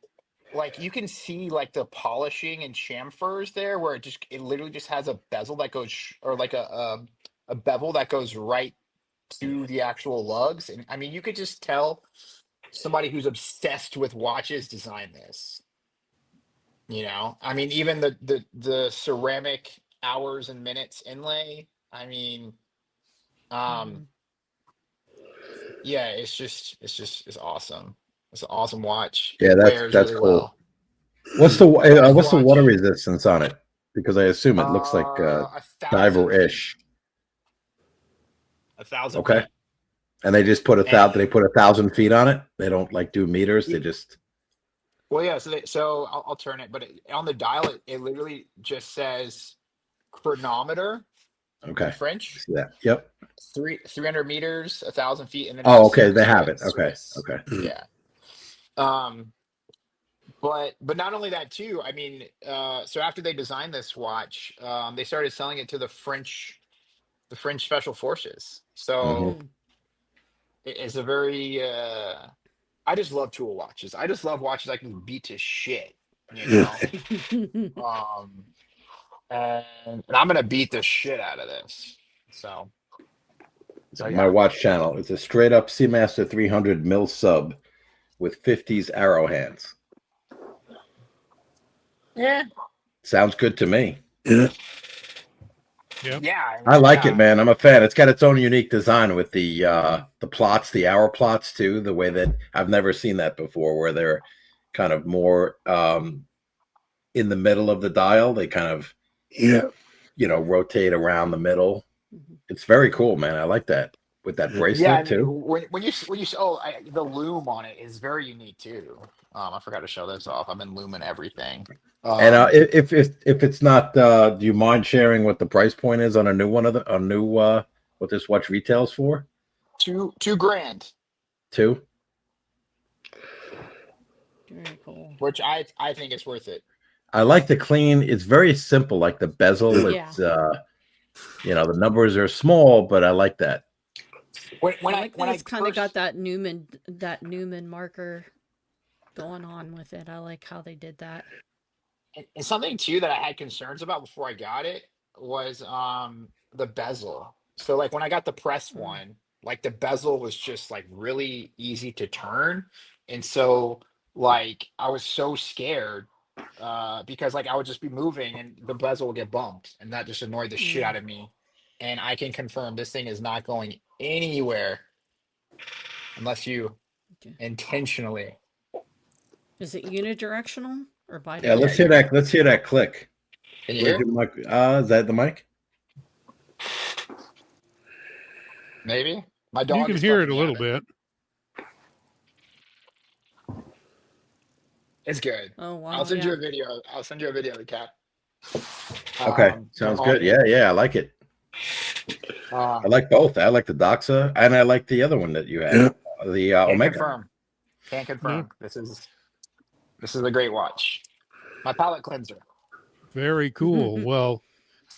you can see like the polishing and chamfers there, where it literally just has a bezel that goes or like a bevel that goes right to the actual lugs. And I mean, you could just tell somebody who's obsessed with watches designed this. I mean, even the ceramic hours and minutes inlay. I mean, yeah, it's awesome. It's an awesome watch. Yeah, that's really cool. Well. What's the water resistance on it? Because I assume it looks like diver-ish. 1,000. Okay. Feet. And they just put 1,000. They put 1,000 feet on it. They don't like do meters. They just. Well, yeah. So I'll turn it, but on the dial, it literally just says chronometer. Okay. In French. Yeah. Yep. 300 meters, 1,000 feet, and then. Oh, okay. They have it. Okay. Okay. Yeah. But not only that too. I mean, so after they designed this watch, they started selling it to the French Special Forces. So it's a very. I just love tool watches. I just love watches I can beat to shit. And I'm gonna beat the shit out of this. So yeah. My watch channel. It's a straight up Seamaster 300 mil sub with 50s arrow hands. Yeah. Sounds good to me. Yeah. Yeah. I like it, man. I'm a fan. It's got its own unique design with the plots, the hour plots too, the way that I've never seen that before, where they're kind of more in the middle of the dial. They kind of rotate around the middle. It's very cool, man. I like that with that bracelet too. When you the loom on it is very unique too. I forgot to show this off. I've been looming everything. And if it's not, do you mind sharing what the price point is on a new one what this watch retails for? $2,000. $2,000. Very cool. Which I think is worth it. I like the clean. It's very simple, like the bezel. Yeah. It's the numbers are small, but I like that. When it's kind of got that Newman marker going on with it. I like how they did that. And something too that I had concerns about before I got it was the bezel. So like when I got the press one, like the bezel was just like really easy to turn, and so like I was so scared because like I would just be moving and the bezel would get bumped, and that just annoyed the shit out of me. And I can confirm this thing is not going anywhere unless you intentionally. Is it unidirectional or bidirectional? Yeah, let's hear that. Let's hear that click. Can you hear? Is that the mic? Maybe my dog. You can hear it a little bit. It's good. Oh wow! I'll send you a video. I'll send you a video of the cat. Okay, sounds good. Yeah, I like it. I like both. I like the Doxa, and I like the other one that you had, the Omega. Can't confirm. This is a great watch. My palate cleanser. Very cool. Well,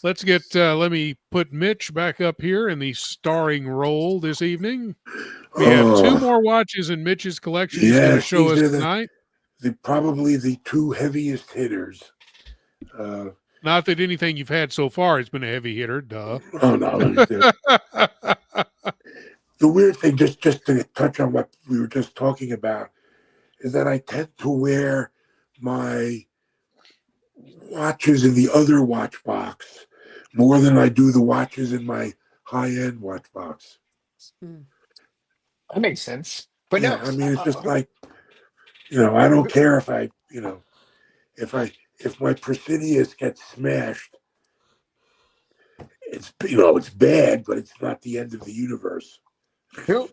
let's get. Let me put Mitch back up here in the starring role this evening. We have two more watches in Mitch's collection. He's going to show us tonight. Probably the two heaviest hitters. Not that anything you've had so far has been a heavy hitter. Duh. Oh no. The weird thing, just to touch on what we were just talking about, is that I tend to wear my watches in the other watch box more than I do the watches in my high-end watch box. That makes sense. But yeah, no, I mean, it's just like, I don't care if if my Presidius gets smashed, it's it's bad, but it's not the end of the universe. who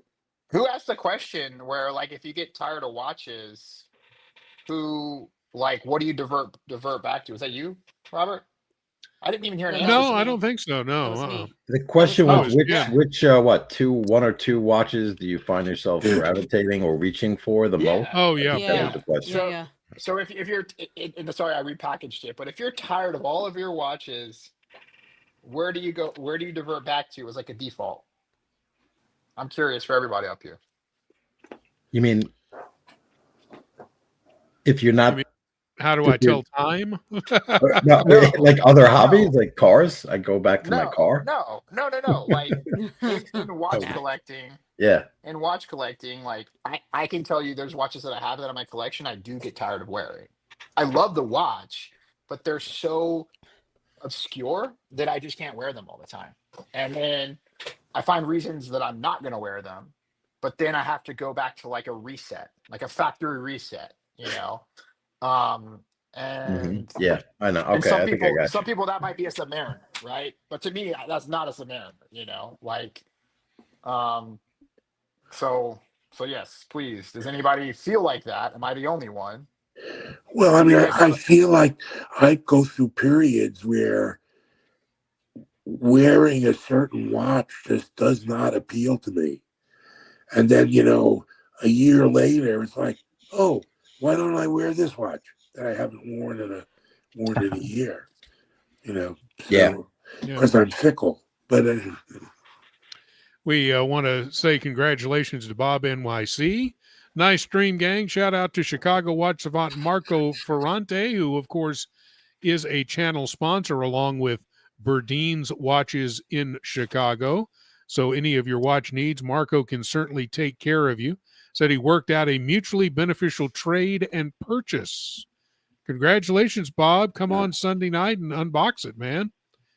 asked the question where, like, if you get tired of watches, what do you divert back to? Is that you, Robert? I didn't even hear an answer. No, I don't think so. No. The question was which yeah. one or two watches do you find yourself gravitating or reaching for the most? Oh yeah. That was the question. So if you're sorry, I repackaged it, but if you're tired of all of your watches, where do you go? Where do you divert back to as like a default? I'm curious for everybody up here. You mean if you're not? How do I tell time? No, like other hobbies, like cars. I go back to my car. No. Like in watch collecting. Yeah. In watch collecting, like I can tell you, there's watches that I have that in my collection I do get tired of wearing. I love the watch, but they're so obscure that I just can't wear them all the time. And then I find reasons that I'm not going to wear them, but then I have to go back to like a reset, like a factory reset, and yeah, I know. Okay, some people that might be a submariner, right? But to me, that's not a submariner, so yes, please. Does anybody feel like that? Am I the only one? Well, I mean, I feel like I go through periods where wearing a certain watch just does not appeal to me. And then, a year later, it's like, oh, why don't I wear this watch that I haven't worn in a year? Because I'm fickle. But we want to say congratulations to Bob NYC. Nice stream, gang. Shout out to Chicago watch savant Marco Ferrante, who, of course, is a channel sponsor along with Berdine's Watches in Chicago. So any of your watch needs, Marco can certainly take care of you. Said he worked out a mutually beneficial trade and purchase. Congratulations, Bob. Come on Sunday night and unbox it, man.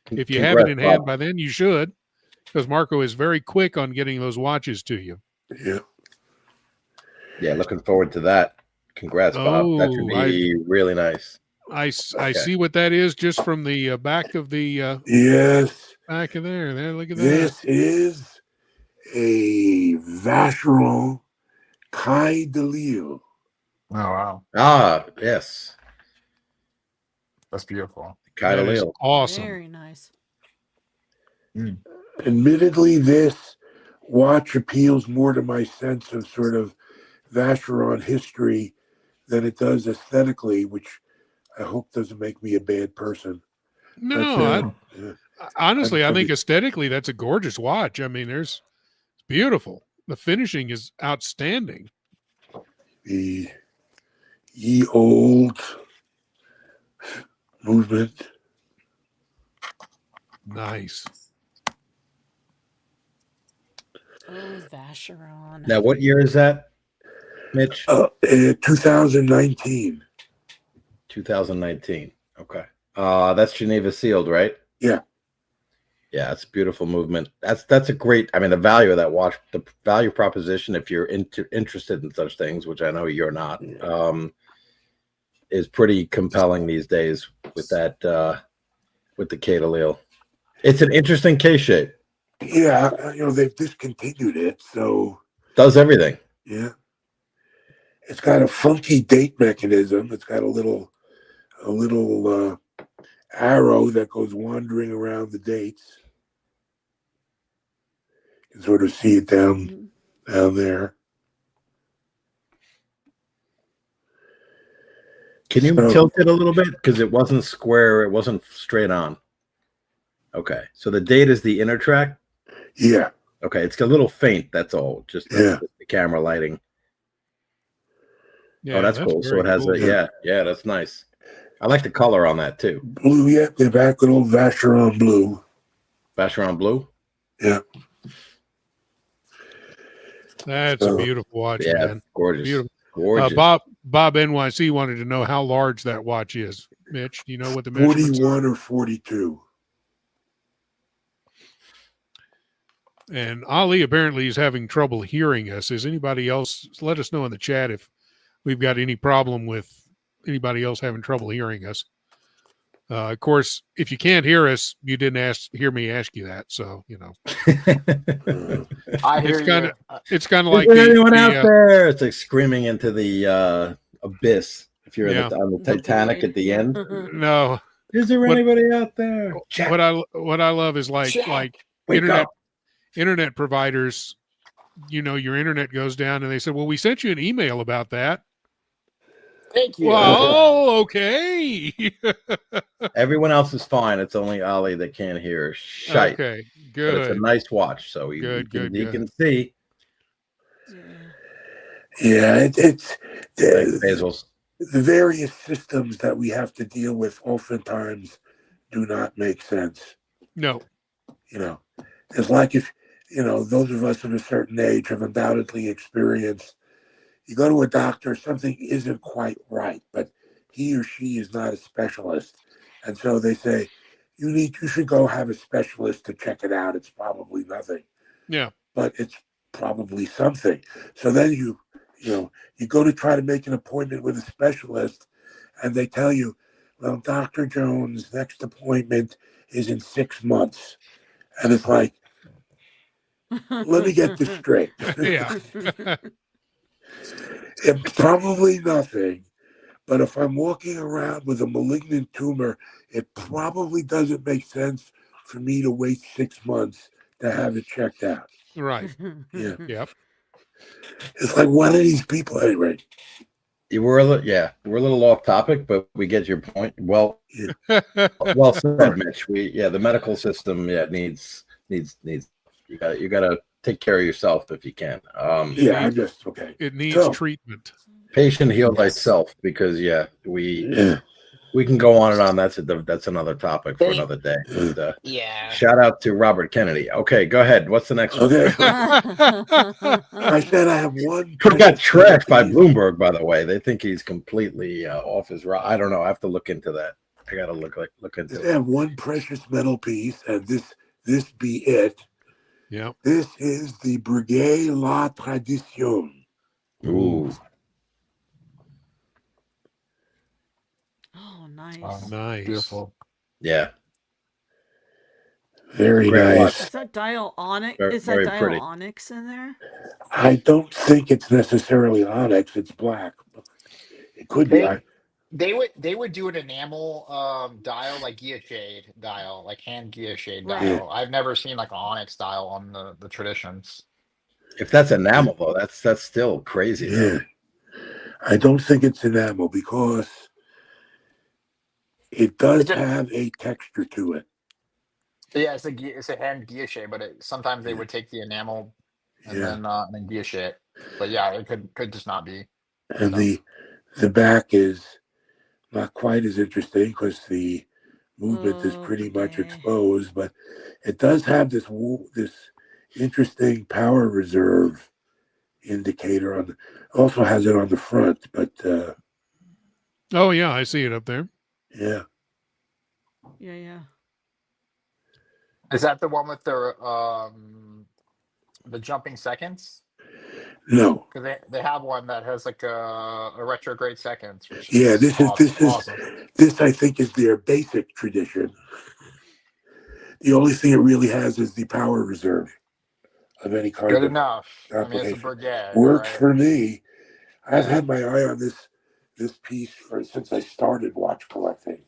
If you have it in hand by then, you should, because Marco is very quick on getting those watches to you. Yeah. Yeah, looking forward to that. Congrats, Bob. That should be really nice. I see what that is just from the back of the yes, back of there. Look at that. This is a Vacheron Kai de Lille. Oh wow! Ah, yes, that's beautiful. Kai de Lille, awesome, very nice. Admittedly, this watch appeals more to my sense of sort of Vacheron history than it does aesthetically, which I hope doesn't make me a bad person. No, honestly, I think aesthetically that's a gorgeous watch. I mean, it's beautiful. The finishing is outstanding. The ye old movement. Nice. Oh, Vacheron. Now, what year is that, Mitch? 2019. 2019. Okay. That's Geneva sealed, right? Yeah. Yeah, it's a beautiful movement. That's a great. I mean, the value of that watch, the value proposition, if you're interested in such things, which I know you're not, is pretty compelling these days with that with the Kai de Lille. It's an interesting case shape. Yeah, they've discontinued it, so does everything. Yeah, it's got a funky date mechanism. It's got a little arrow that goes wandering around the dates. You can sort of see it down there. Can you tilt it a little bit? Because it wasn't square. It wasn't straight on. Okay. So the date is the inner track? Yeah. Okay. It's a little faint. That's all. Just the camera lighting. Yeah, that's cool. So it has cool. yeah, that's nice. I like the color on that too. Blue, yeah. They're back with old Vacheron blue. Vacheron blue. Yeah. That's a beautiful watch, Yeah, man. gorgeous. Beautiful. Gorgeous. Bob NYC wanted to know how large that watch is. Mitch, do you know what the measurements 41 are? or 42. And Ali apparently is having trouble hearing us. Is anybody else? Let us know in the chat if we've got any problem with anybody else having trouble hearing us. Of course, if you can't hear us, you didn't hear me ask you that. So, you know, I hear you. It's kind of Is like there anyone out there? It's like screaming into the abyss. If you're on the Titanic at the end. No. Is there anybody out there? What I love is like internet providers, you know, your internet goes down and they said, well, we sent you an email about that. Thank you. Well, okay. Everyone else is fine. It's only Ali that can't hear. Shite. Okay, good. But it's a nice watch, so you can see. Yeah, it's Bezos. The various systems that we have to deal with oftentimes do not make sense. No. You know, it's like if, you know, those of us of a certain age have undoubtedly experienced, you go to a doctor, something isn't quite right, but he or she is not a specialist. And so they say, you should go have a specialist to check it out. It's probably nothing. Yeah. But it's probably something. So then you go to try to make an appointment with a specialist and they tell you, well, Dr. Jones' next appointment is in 6 months. And it's like, let me get this straight. Yeah. It's probably nothing, but if I'm walking around with a malignant tumor, it probably doesn't make sense for me to wait 6 months to have it checked out. Right. Yeah. Yep. It's like, what are these people anyway? We're a little off topic, but we get your point. Well, well said, Mitch. The medical system, needs you got to take care of yourself if you can. I'm just okay. It needs treatment. Patient heal thyself, because we can go on and on. That's another topic for another day. But, shout out to Robert Kennedy. Okay, go ahead. What's the next one? I said I have one. He got trashed by Bloomberg, by the way. They think he's completely off his rock. I don't know. I have to look into that. I got to look into it. I have one precious metal piece, and this be it. Yeah. This is the Piguet La Tradition. Ooh. Oh, nice. Nice. Beautiful. Yeah. Very Great nice. watch. Is that dial onyx? Very pretty. Onyx in there? I don't think it's necessarily onyx. It's black. It could be. They would do an enamel dial, like guilloche dial, like hand guilloche dial. Right. I've never seen like an onyx dial on the traditions. If that's enamel, though, that's still crazy. Yeah. Though. I don't think it's enamel because it does have a texture to it. Yeah, it's a hand guilloche, but sometimes they would take the enamel and then guilloche it. But yeah, it could just not be. And the back is not quite as interesting because the movement is pretty much exposed, but it does have this interesting power reserve indicator on. Also has it on the front, but oh yeah, I see it up there. Yeah. Is that the one with the jumping seconds? No, because they have one that has like a retrograde seconds. This awesome. This I think is their basic tradition. The only thing it really has is the power reserve of any kind. Good enough. I mean, it's a Piguet. Works for me. I've had my eye on this piece since I started watch collecting.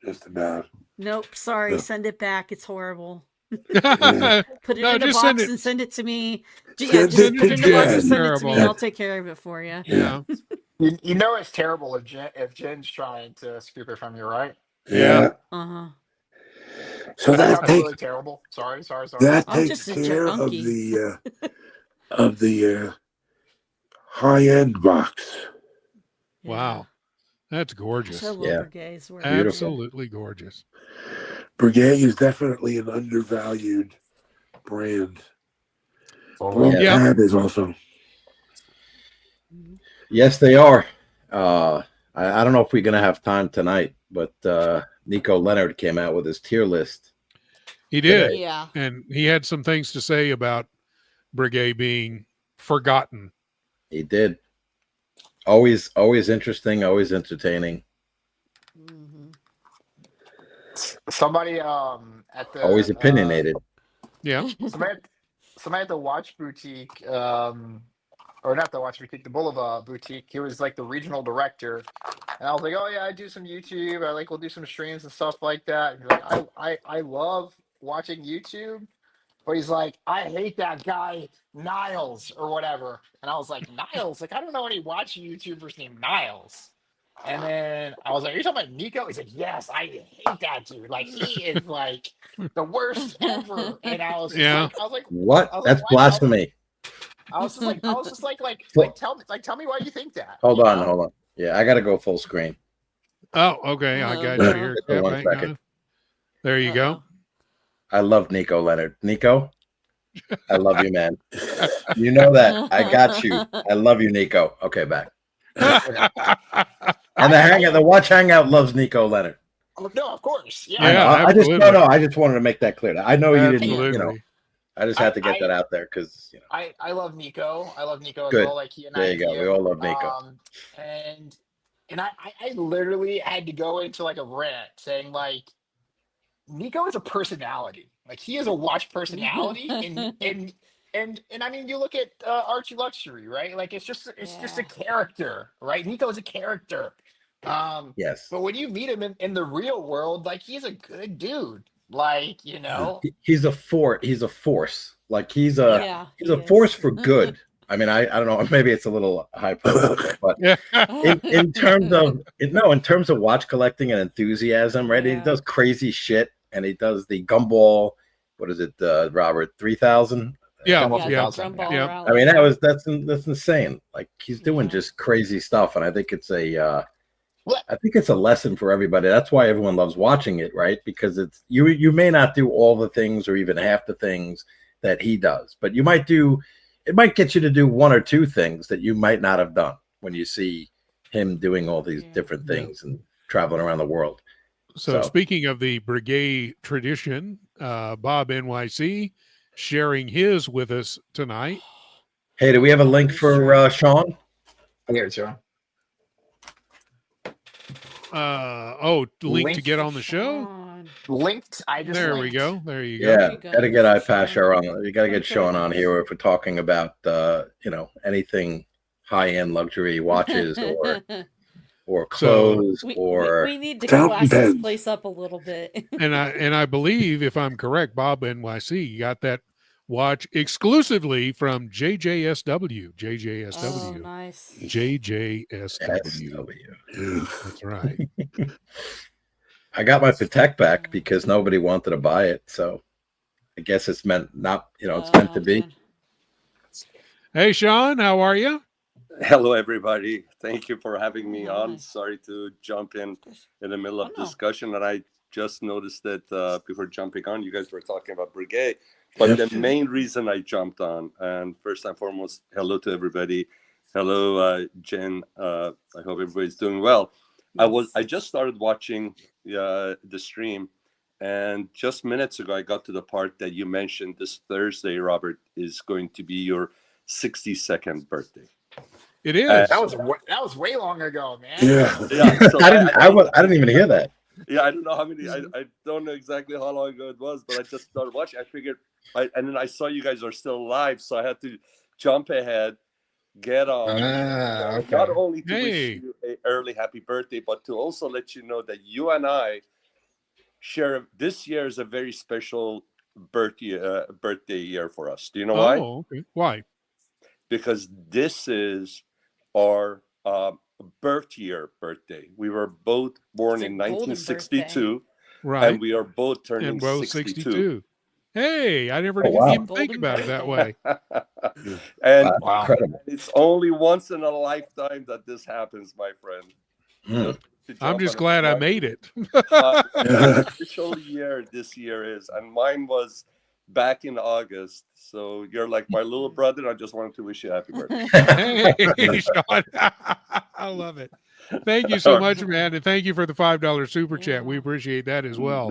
Just about. Nope. Sorry. Send it back. It's horrible. Yeah. Put it in a box and send it to me. Send just put it in a box and send it to Terrible. me. I'll take care of it for you. Yeah. You know it's terrible if Jen's trying to scoop it from you, right? Yeah. Uh-huh. So that's really terrible. Sorry. That I'm takes just a care of junkie. the high-end box. Wow. That's gorgeous. I love Yeah. Breguet's work. Absolutely gorgeous. Breguet is definitely an undervalued brand. Yeah. Tab is also. Mhm. Yes, they are. I don't know if we're going to have time tonight, but Nico Leonard came out with his tier list. He did. Yeah. And he had some things to say about Breguet being forgotten. He did. Always interesting, always entertaining, Mhm. Somebody at the always opinionated. Yeah. somebody at the watch boutique, or not the watch boutique, the Boulevard boutique. He was like the regional director, and I was like, oh yeah, I do some YouTube. I we'll do some streams and stuff like that. And he's like, I love watching YouTube, but he's like, I hate that guy Niles or whatever. And I was like, Niles? Like I don't know any watch YouTubers named Niles. And then I was like, are you talking about Nico? He's like, yes, I hate that dude. Like he is like the worst ever. And I was just like, What? was That's like, blasphemy. I was just like, tell me why you think that. Hold on. Yeah, I got to go full screen. Oh, okay. I got you here. Hold on Yep, a second. there you go. I love Nico Leonard. Nico, I love you, man. You know that. I got you. I love you, Nico. Okay, back. And the Watch Hangout loves Nico Leonard. No, of course. Yeah. I just wanted to make that clear. I know you Absolutely. didn't, I just had to get that out there because, I love Nico. I love Nico as Good. well. Like he and There you go. We all love Nico. And I literally had to go into like a rant saying like Nico is a personality. Like he is a watch personality, and I mean, you look at Archie Luxury, right? Like it's just a character, right? Nico's a character. Yes. But when you meet him in the real world, like he's a good dude. Like he's a force. Like he's a force for good. I mean, I don't know. Maybe it's a little hyperbole, but in terms of watch collecting and enthusiasm, right? He does crazy shit, and he does the gumball. What is it, Robert? 3000. Yeah. I mean, that's insane. Like he's doing just crazy stuff, and I think it's a lesson for everybody. That's why everyone loves watching it, right? Because it's you may not do all the things or even half the things that he does, but you might do. It might get you to do one or two things that you might not have done when you see him doing all these different things and traveling around the world. So speaking of the Breguet tradition, Bob NYC sharing his with us tonight. Hey, do we have a link for Sean? I hear it, Sean. Link to get on the show. Linked. There we go. There you go. Yeah, gotta get iPasher on. You gotta get Sean on here if we're talking about anything high-end luxury watches or clothes we need to class this place up a little bit. and I believe, if I'm correct, Bob NYC got that watch exclusively from JJSW. Oh, nice. JJSW. That's right. I got my Patek back because nobody wanted to buy it, so I guess it's meant it's meant to be. Hey, Sean, how are you? Hello, everybody. Thank you for having me on. Sorry to jump in the middle of discussion, and I just noticed that before jumping on, you guys were talking about Breguet. But the main reason I jumped on, and first and foremost, hello to everybody. Hello, Jen. I hope everybody's doing well. I just started watching the stream, and just minutes ago, I got to the part that you mentioned this Thursday, Robert, is going to be your 62nd birthday. It is. That was way long ago, man. Yeah. So I didn't even hear that. Yeah, I don't know how many. I don't know exactly how long ago it was, but I just started watching. I figured, and then I saw you guys are still live, so I had to jump ahead, get on. Not only to wish you an early happy birthday, but to also let you know that you and I share. This year is a very special birthday year for us. Do you know why? Oh, okay. Why? Because this is our birthday. We were both born in 1962, right? And we are both turning 62. Hey, I never even think about it that way. And it's only once in a lifetime that this happens, my friend. just to I'm jump just on a glad I watch. made it. Official year this year is, and mine was back in August. So you're like my little brother. I just wanted to wish you happy birthday. Hey, Sean. I love it. Thank you so much, man, and thank you for the $5 super chat. We appreciate that as well.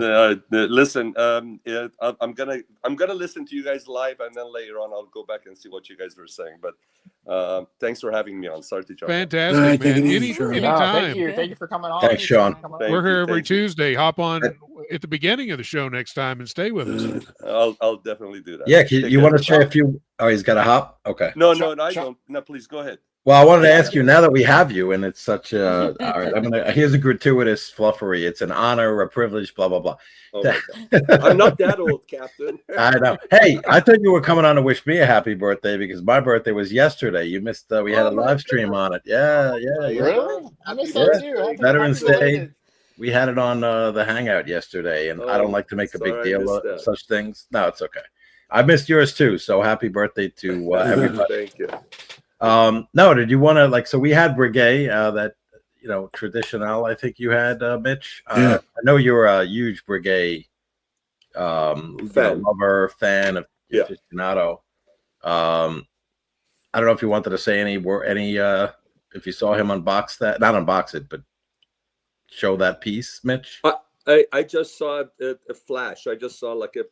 Listen, I'm gonna listen to you guys live, and then later on I'll go back and see what you guys were saying. But thanks for having me on. Sorry to jump. Fantastic, man. Absolutely. No, Anytime. thank you for coming on. Thanks, Sean. We're here every Thank you. Tuesday. Hop on at the beginning of the show next time and stay with us. I'll definitely do that. Yeah, Take you care. want to say a few? Oh, he's got a hop. Okay. No, I don't. No, please go ahead. Well, I wanted to ask you, now that we have you, and it's such a, all right, here's a gratuitous fluffery. It's an honor, a privilege, blah, blah, blah. Oh my God. I'm not that old, Captain. I know. Hey, I thought you were coming on to wish me a happy birthday because my birthday was yesterday. You missed, we had a live stream on it. Yeah. Really? I missed that too. Veterans Day. We had it on the Hangout yesterday, and I don't like to make a big deal of such things. No, it's okay. I missed yours too, so happy birthday to everybody. Thank you. No, did you want to, so we had Breguet, that, traditional, I think you had, Mitch. I know you're a huge Breguet lover, fan of aficionado. I don't know if you wanted to say any if you saw him unbox that, not unbox it, but show that piece, Mitch. I just saw a flash. I just saw like a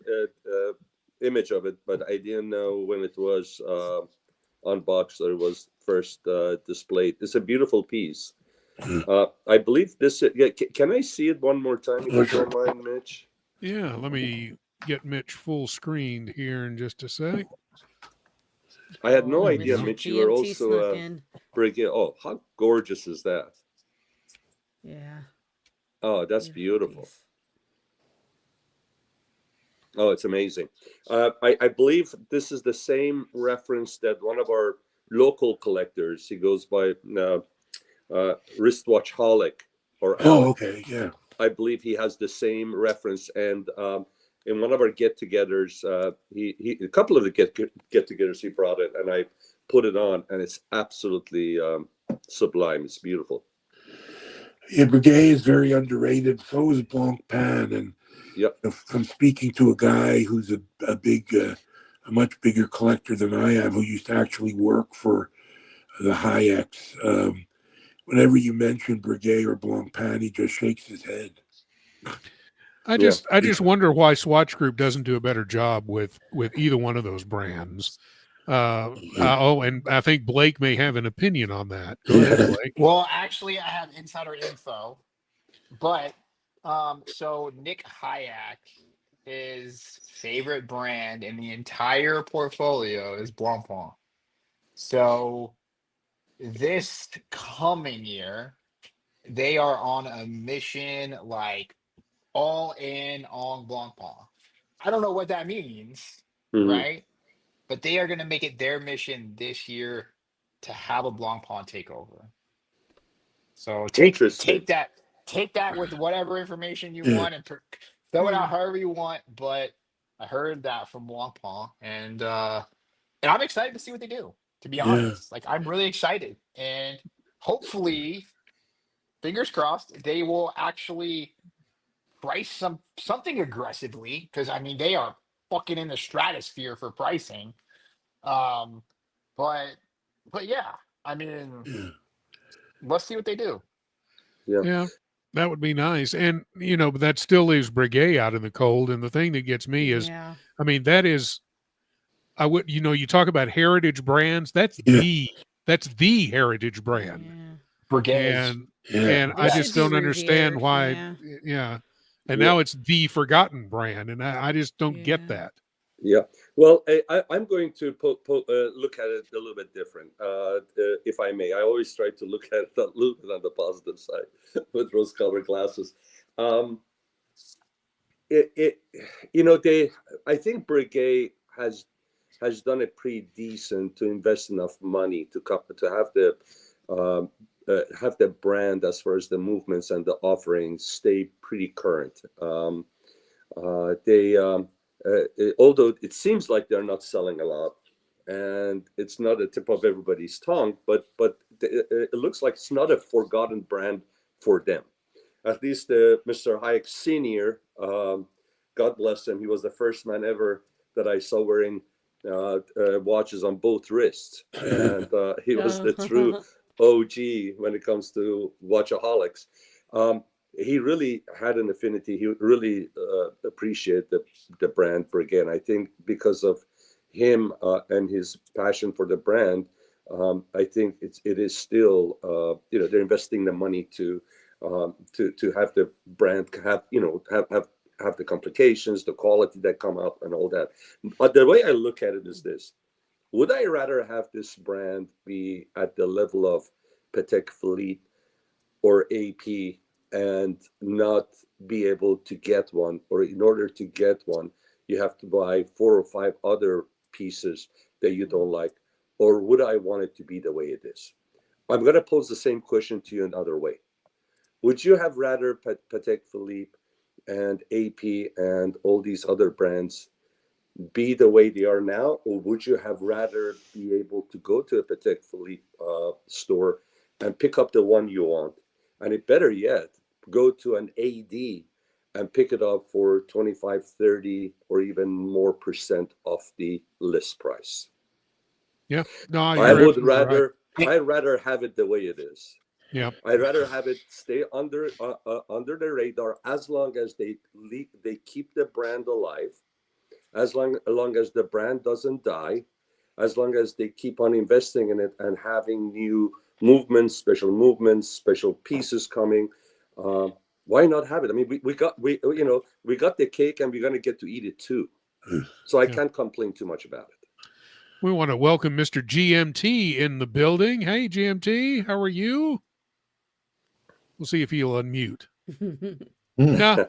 image of it, but I didn't know when it was unboxed or it was first displayed. It's a beautiful piece. I believe this. Can I see it one more time, if you don't mind, Mitch? Yeah, let me get Mitch full screened here in just a sec. I had no idea, Mr. Mitch, you were GMT also Breguet. Oh, how gorgeous is that? Yeah. Oh, that's beautiful. Oh, it's amazing. I believe this is the same reference that one of our local collectors, he goes by wristwatchholic or okay, yeah. I believe he has the same reference, and in one of our get-togethers, he a couple of the get-togethers he brought it, and I put it on, and it's absolutely sublime. It's beautiful. Yeah, Breguet is very underrated. So is Blancpain, and from speaking to a guy who's a much bigger collector than I am, who used to actually work for the Hayeks. Whenever you mention Breguet or Blancpain, he just shakes his head. I just wonder why Swatch Group doesn't do a better job with either one of those brands. And I think Blake may have an opinion on that. Go ahead, Blake. Well, actually, I have insider info, but so Nick Hayek, his favorite brand in the entire portfolio is Blancpain. So this coming year, they are on a mission, like all in on Blancpain. I don't know what that means, right? But they are going to make it their mission this year to have a Blancpain takeover. So take that with whatever information you want and throw it out however you want. But I heard that from Blancpain, and I'm excited to see what they do. To be honest, like I'm really excited, and hopefully, fingers crossed, they will actually price something aggressively, because I mean they are fucking in the stratosphere for pricing. But yeah, I mean, let's see what they do. Yeah, that would be nice. And but that still leaves Breguet out in the cold. And the thing that gets me is, I mean, that is, you talk about heritage brands. That's the heritage brand. Breguet. And I just don't understand why. And now it's the forgotten brand, and I just don't get that. Yeah. Well, I'm going to look at it a little bit different, if I may. I always try to look at it a little bit on the positive side with rose-colored glasses. I think Breguet has done it pretty decent to invest enough money to have the brand, as far as the movements and the offerings, stay pretty current. Although it seems like they're not selling a lot, and it's not a tip of everybody's tongue, but it looks like it's not a forgotten brand for them. At least Mr. Hayek Sr., God bless him, he was the first man ever that I saw wearing watches on both wrists. And he was the true OG when it comes to watchaholics. He really had an affinity. He really appreciated the brand Piguet. I think because of him and his passion for the brand, I think it is still they're investing the money to have the brand have the complications, the quality that come out, and all that. But the way I look at it is this: would I rather have this brand be at the level of Patek Philippe or AP and not be able to get one, or in order to get one, you have to buy 4 or 5 other pieces that you don't like? Or would I want it to be the way it is? I'm going to pose the same question to you another way. Would you have rather Patek Philippe and AP and all these other brands be the way they are now? Or would you have rather be able to go to a Patek Philippe store and pick up the one you want? And it better yet, go to an AD and pick it up for 25, 30, or even more % off the list price. Yeah, no, I would rather, right. I'd rather have it the way it is. Yeah, I'd rather have it stay under the radar as long as they keep the brand alive, as long as the brand doesn't die, as long as they keep on investing in it and having new movements, special pieces coming. Why not have it? I mean, we got the cake, and we're going to get to eat it too. So I can't complain too much about it. We want to welcome Mr. GMT in the building. Hey, GMT, how are you? We'll see if he'll unmute. No.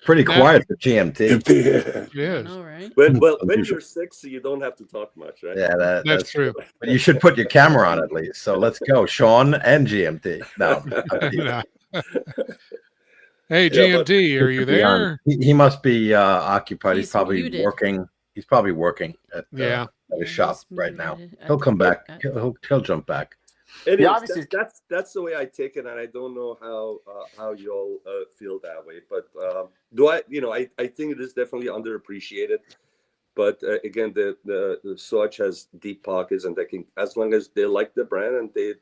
Pretty quiet for GMT. Yes. All right. Well, when you're 60, you don't have to talk much, right? Yeah, that's true. But you should put your camera on at least. So let's go, Sean and GMT. No. Hey, GMT, are you there? He must be occupied. He's probably muted. working. He's probably working at his shop right now. He'll come back. He'll jump back. Anyways, obviously, that's the way I take it, and I don't know how you all feel that way. But I think it is definitely underappreciated. But again, the Swatch has deep pockets, and they can, as long as they like the brand and they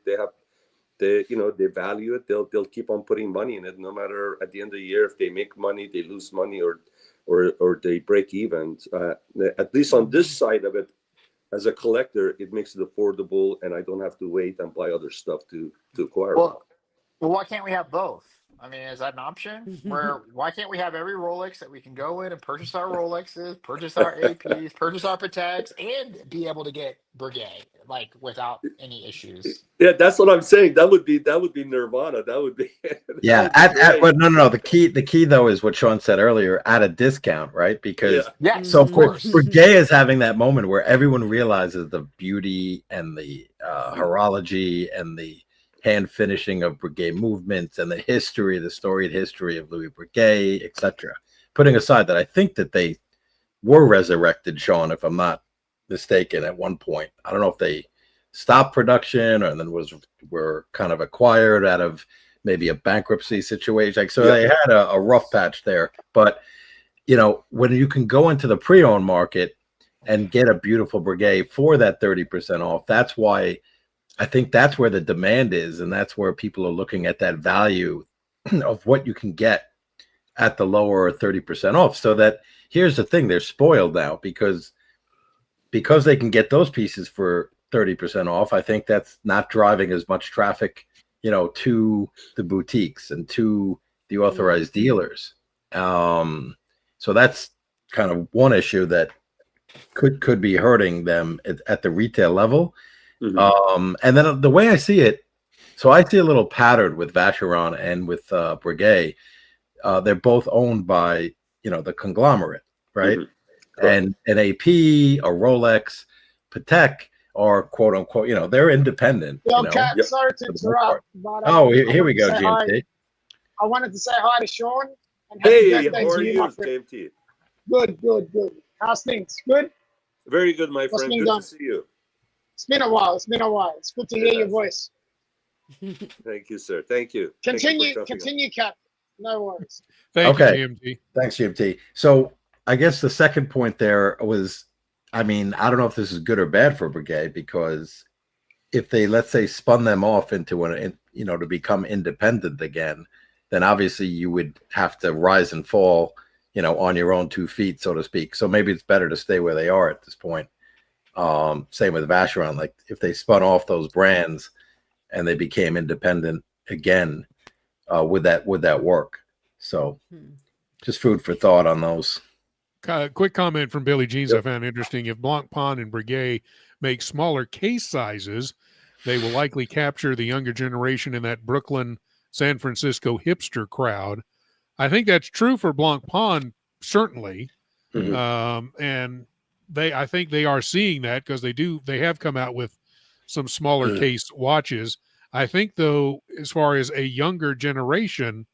value it, they'll keep on putting money in it, no matter at the end of the year if they make money, they lose money, or they break even. At least on this side of it, as a collector, it makes it affordable, and I don't have to wait and buy other stuff to acquire. Well, why can't we have both? I mean, is that an option? Why can't we have every Rolex that we can go in and purchase our Rolexes, purchase our APs, purchase our Pateks, and be able to get Piguet without any issues? Yeah, that's what I'm saying. That would be nirvana. That would be But no. The key though is what Sean said earlier, at a discount, right? Because so of course Piguet is having that moment where everyone realizes the beauty and the horology and the hand finishing of Piguet movements and the storied history of Louis Piguet, etc. Putting aside that, I think that they were resurrected, Sean, if I'm not mistaken, at one point. I don't know if they stopped production or then were kind of acquired out of maybe a bankruptcy situation. They had a rough patch there. But when you can go into the pre-owned market and get a beautiful Piguet for that 30% off, that's why I think that's where the demand is, and that's where people are looking at that value of what you can get at the lower 30% off. So that here's the thing, they're spoiled now because they can get those pieces for 30% off. I think that's not driving as much traffic, to the boutiques and to the authorized dealers. So that's kind of one issue that could be hurting them at the retail level. Mm-hmm. And then the way I see it, so I see a little pattern with Vacheron and with Piguet. They're both owned by the conglomerate, right? Mm-hmm. And an AP, a Rolex, Patek are quote unquote, they're independent. Kat, sorry to interrupt. But, here we go, GMT. I wanted to say hi to Sean. And hey, how are you, GMT? Good. How's things? Good? Very good, my friend. Good to see you. It's been a while. It's good to hear your voice. Thank you, sir. Thank you. Thank you for jumping on. Continue, Cap. No worries. Thank Okay. you, GMT. Thanks, GMT. So I guess the second point there was, I mean, I don't know if this is good or bad for Piguet, because if they, let's say, spun them off into to become independent again, then obviously you would have to rise and fall, on your own 2 feet, so to speak. So maybe it's better to stay where they are at this point. Same with Vacheron. Like if they spun off those brands and they became independent again, would that work? So just food for thought on those. Quick comment from Billy Jeans I found interesting. If Blancpain and Piguet make smaller case sizes, they will likely capture the younger generation in that Brooklyn, San Francisco hipster crowd. I think that's true for Blancpain, certainly. And I think they are seeing that, because they have come out with some smaller case watches. I think, though, as far as a younger generation,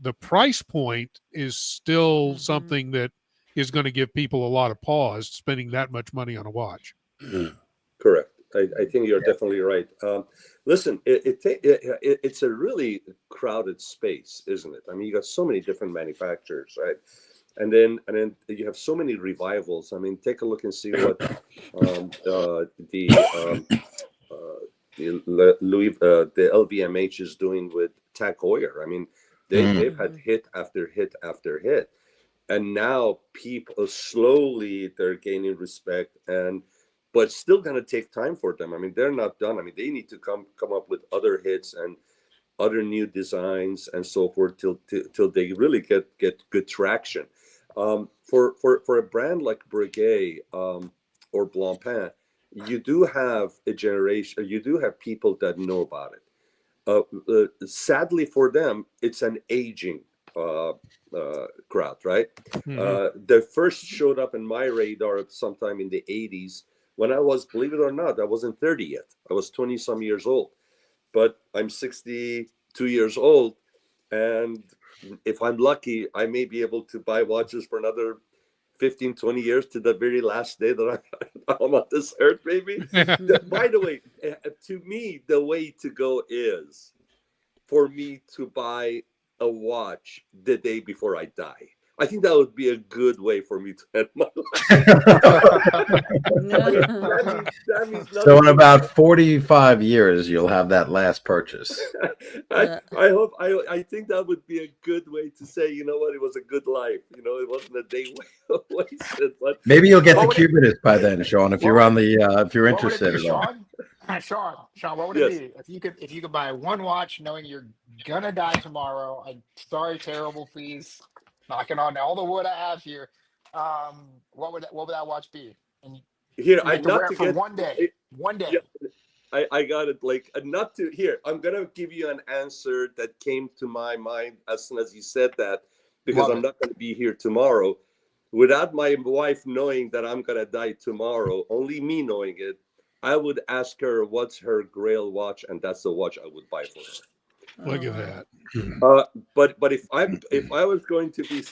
the price point is still something that is going to give people a lot of pause, spending that much money on a watch. Correct. I think you're definitely right. Listen, it's a really crowded space, isn't it? I mean, you got so many different manufacturers, right? And then you have so many revivals. I mean, take a look and see what the LVMH is doing with Tag Heuer. I mean, they've had hit after hit after hit, and now people slowly they're gaining respect, but still going to take time for them. I mean, they're not done. I mean, they need to come up with other hits and other new designs and so forth till they really get good traction. For a brand like Piguet or Blancpain, you do have a generation. You do have people that know about it. Sadly for them, it's an aging crowd, right? They first showed up in my radar sometime in the 80s. When I was, believe it or not, I wasn't 30 yet. I was 20 some years old, but I'm 62 years old. And if I'm lucky, I may be able to buy watches for another 15, 20 years to the very last day that I'm on this earth, maybe. By the way, to me, the way to go is for me to buy a watch the day before I die. I think that would be a good way for me to end my life. that means so in about 45 years, you'll have that last purchase. I think that would be a good way to say, you know what, it was a good life. It wasn't a day wasted. But maybe you'll get the Cubitist by then, Sean, if you're on the if you're interested at all. Sean, what would it be if you could buy one watch knowing you're gonna die tomorrow? I'm sorry, terrible, please. Knocking on all the wood I have here. What would that watch be? And here, I not to get one day. Yeah, I got it. Like not to here. I'm gonna give you an answer that came to my mind as soon as you said that, because I'm not gonna be here tomorrow. Without my wife knowing that I'm gonna die tomorrow, only me knowing it, I would ask her what's her Grail watch, and that's the watch I would buy for her. Look at that. But if I was going to be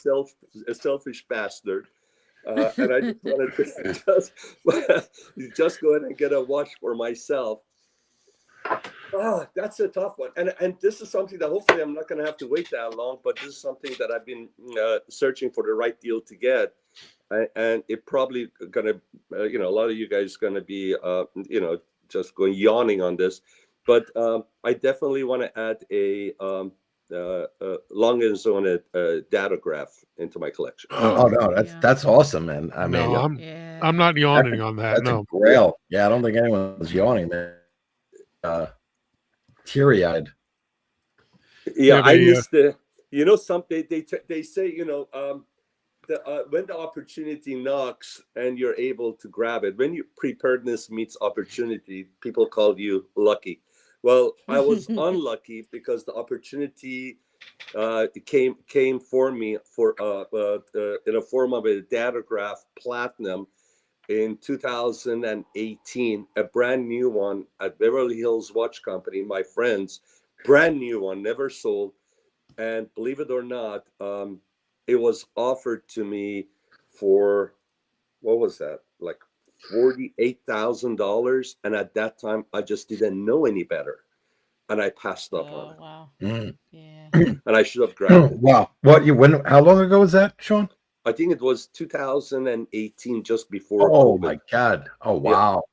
a selfish bastard, and I just wanted to just go ahead and get a watch for myself, that's a tough one. And this is something that hopefully I'm not going to have to wait that long. But this is something that I've been searching for the right deal to get, and it probably going to a lot of you guys going to be just going yawning on this. But I definitely want to add a long and zone datograph into my collection. Oh no, that's awesome, man. I mean, I'm not yawning on that. That's a grail. Yeah, I don't think anyone's yawning, man. Teary-eyed. Yeah, I missed the. They say when the opportunity knocks and you're able to grab it. When preparedness meets opportunity, people call you lucky. Well, I was unlucky because the opportunity came for me in a form of a datograph platinum in 2018, a brand new one at Beverly Hills Watch Company. My friends, brand new one, never sold, and believe it or not, it was offered to me for what was that, like $48,000, and at that time I just didn't know any better. and I passed up on Oh it. wow. Mm. Yeah. And I should have grabbed it. Wow. How long ago was that, Sean? I think it was 2018, just before Oh COVID. my God. Oh Yeah. wow.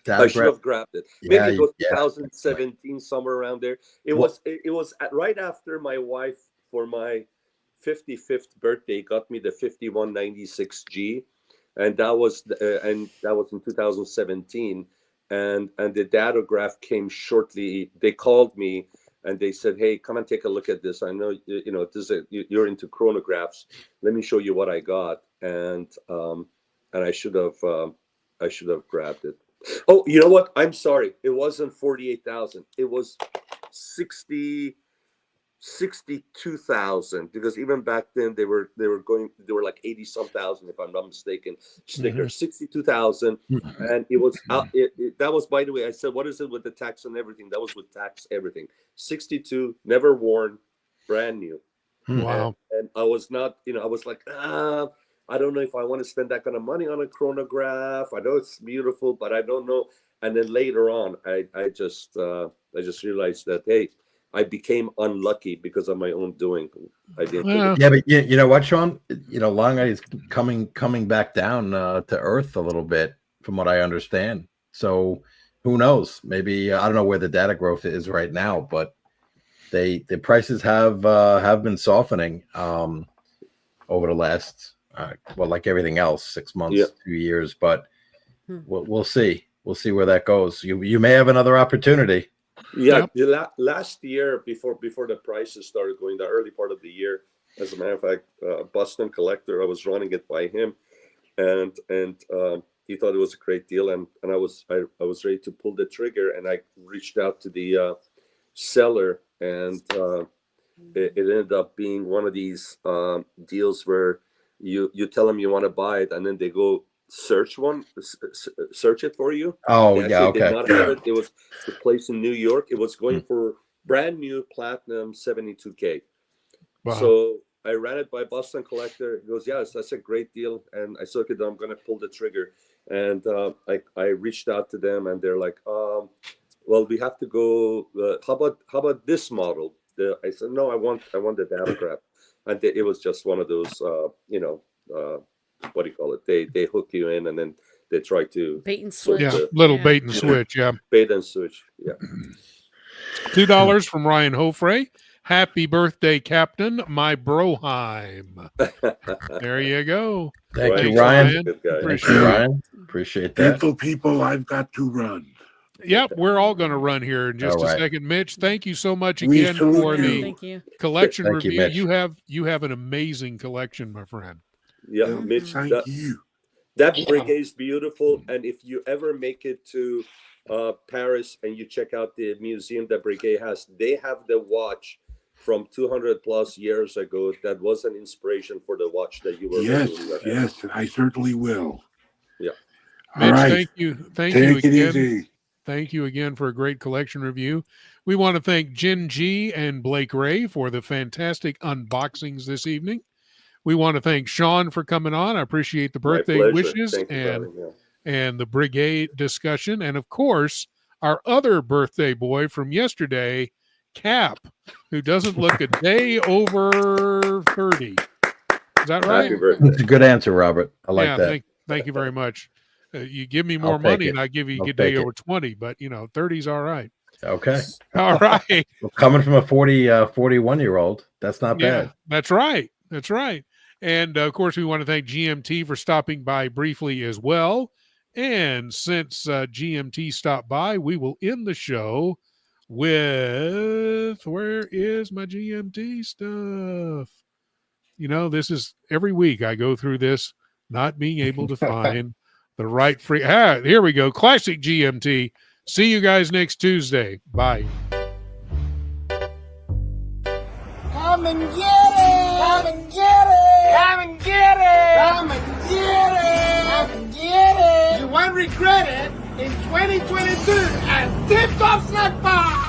I should have grabbed it. Maybe Yeah, it was yeah. 2017, somewhere around there. It was right after my wife, for my 55th birthday, got me the 5196G, and that was in 2017. And the datograph came shortly. They called me and they said, "Hey, come and take a look at this. I know you're into chronographs. Let me show you what I got." And I should have grabbed it. Oh, you know what? I'm sorry. It wasn't 48,000. It was 62,000, because even back then they were like 80 some thousand, if I'm not mistaken. Sticker 62,000, and it was out. That was, by the way, I said, what is it with the tax and everything? That was with tax, everything. 62, never worn, brand new. Wow. And I was not, I was like, I don't know if I want to spend that kind of money on a chronograph. I know it's beautiful, but I don't know. And then later on, I just realized that, hey, I became unlucky because of my own doing. I didn't. Yeah, but you know what, Sean? Lange is coming back down to earth a little bit, from what I understand. So who knows? Maybe I don't know where the data growth is right now, but the prices have been softening over the last like everything else, 6 months, 2 years. But we'll see. We'll see where that goes. You may have another opportunity. Yeah, last year, before the prices started going, the early part of the year, as a matter of fact, Boston Collector, I was running it by him, and he thought it was a great deal, and I was ready to pull the trigger, and I reached out to the seller, and it ended up being one of these deals where you tell them you want to buy it, and then they go search it for you. Oh, They yeah, okay. did not have it. It was the place in New York. It was going for brand new platinum 72K. Wow. So I ran it by Boston Collector. He goes, yes, that's a great deal. And I said, okay, I'm going to pull the trigger. And I reached out to them, and they're like, well, we have to go. How about this model? I said, no, I want the datograph. And it was just one of those, what do you call it? They hook you in, and then they try to bait and switch. Yeah, little bait and switch. Yeah, bait and switch. Yeah. $2 from Ryan Hofrey. Happy birthday, Captain, my broheim. There you go. Thank you, Thanks, Ryan. Good guy. Appreciate Ryan. Appreciate that. Gentle people, I've got to run. Yep, we're all going to run here in just All a right. second. Mitch, thank you so much We again salute for you. the Thank you. collection Thank you, review. Mitch. You have an amazing collection, my friend. Yeah, Mitch, Thank you. that Yeah. Breguet is beautiful. And if you ever make it to Paris and you check out the museum that Breguet has, they have the watch from 200 plus years ago that was an inspiration for the watch that you were reviewing. Yes, I certainly will. Yeah. All Mitch, right. thank you Take again. it easy. Thank you again for a great collection review. We want to thank Jen G and Blake Ray for the fantastic unboxings this evening. We want to thank Sean for coming on. I appreciate the My birthday pleasure. wishes Thank you, and darling. and the Brigade discussion. And of course, our other birthday boy from yesterday, Cap, who doesn't look a day over 30. Is that right? Happy birthday. That's a good answer, Robert. I like that. Thank you very much. You give me more I'll take money it. and I give you I'll a day take it. over 20, but 30's all right. Okay. All right. Well, coming from a 41-year-old, that's not Yeah, bad. that's right. That's right. And of course, we want to thank GMT for stopping by briefly as well. And since GMT stopped by, we will end the show with, where is my GMT stuff? This is every week I go through this, not being able to find the right here we go. Classic GMT. See you guys next Tuesday. Bye. Come and get it! Come and get it! Come and get it! Come and get it! Come and get it! You won't regret it in 2022 at Tip Top Snack Bar!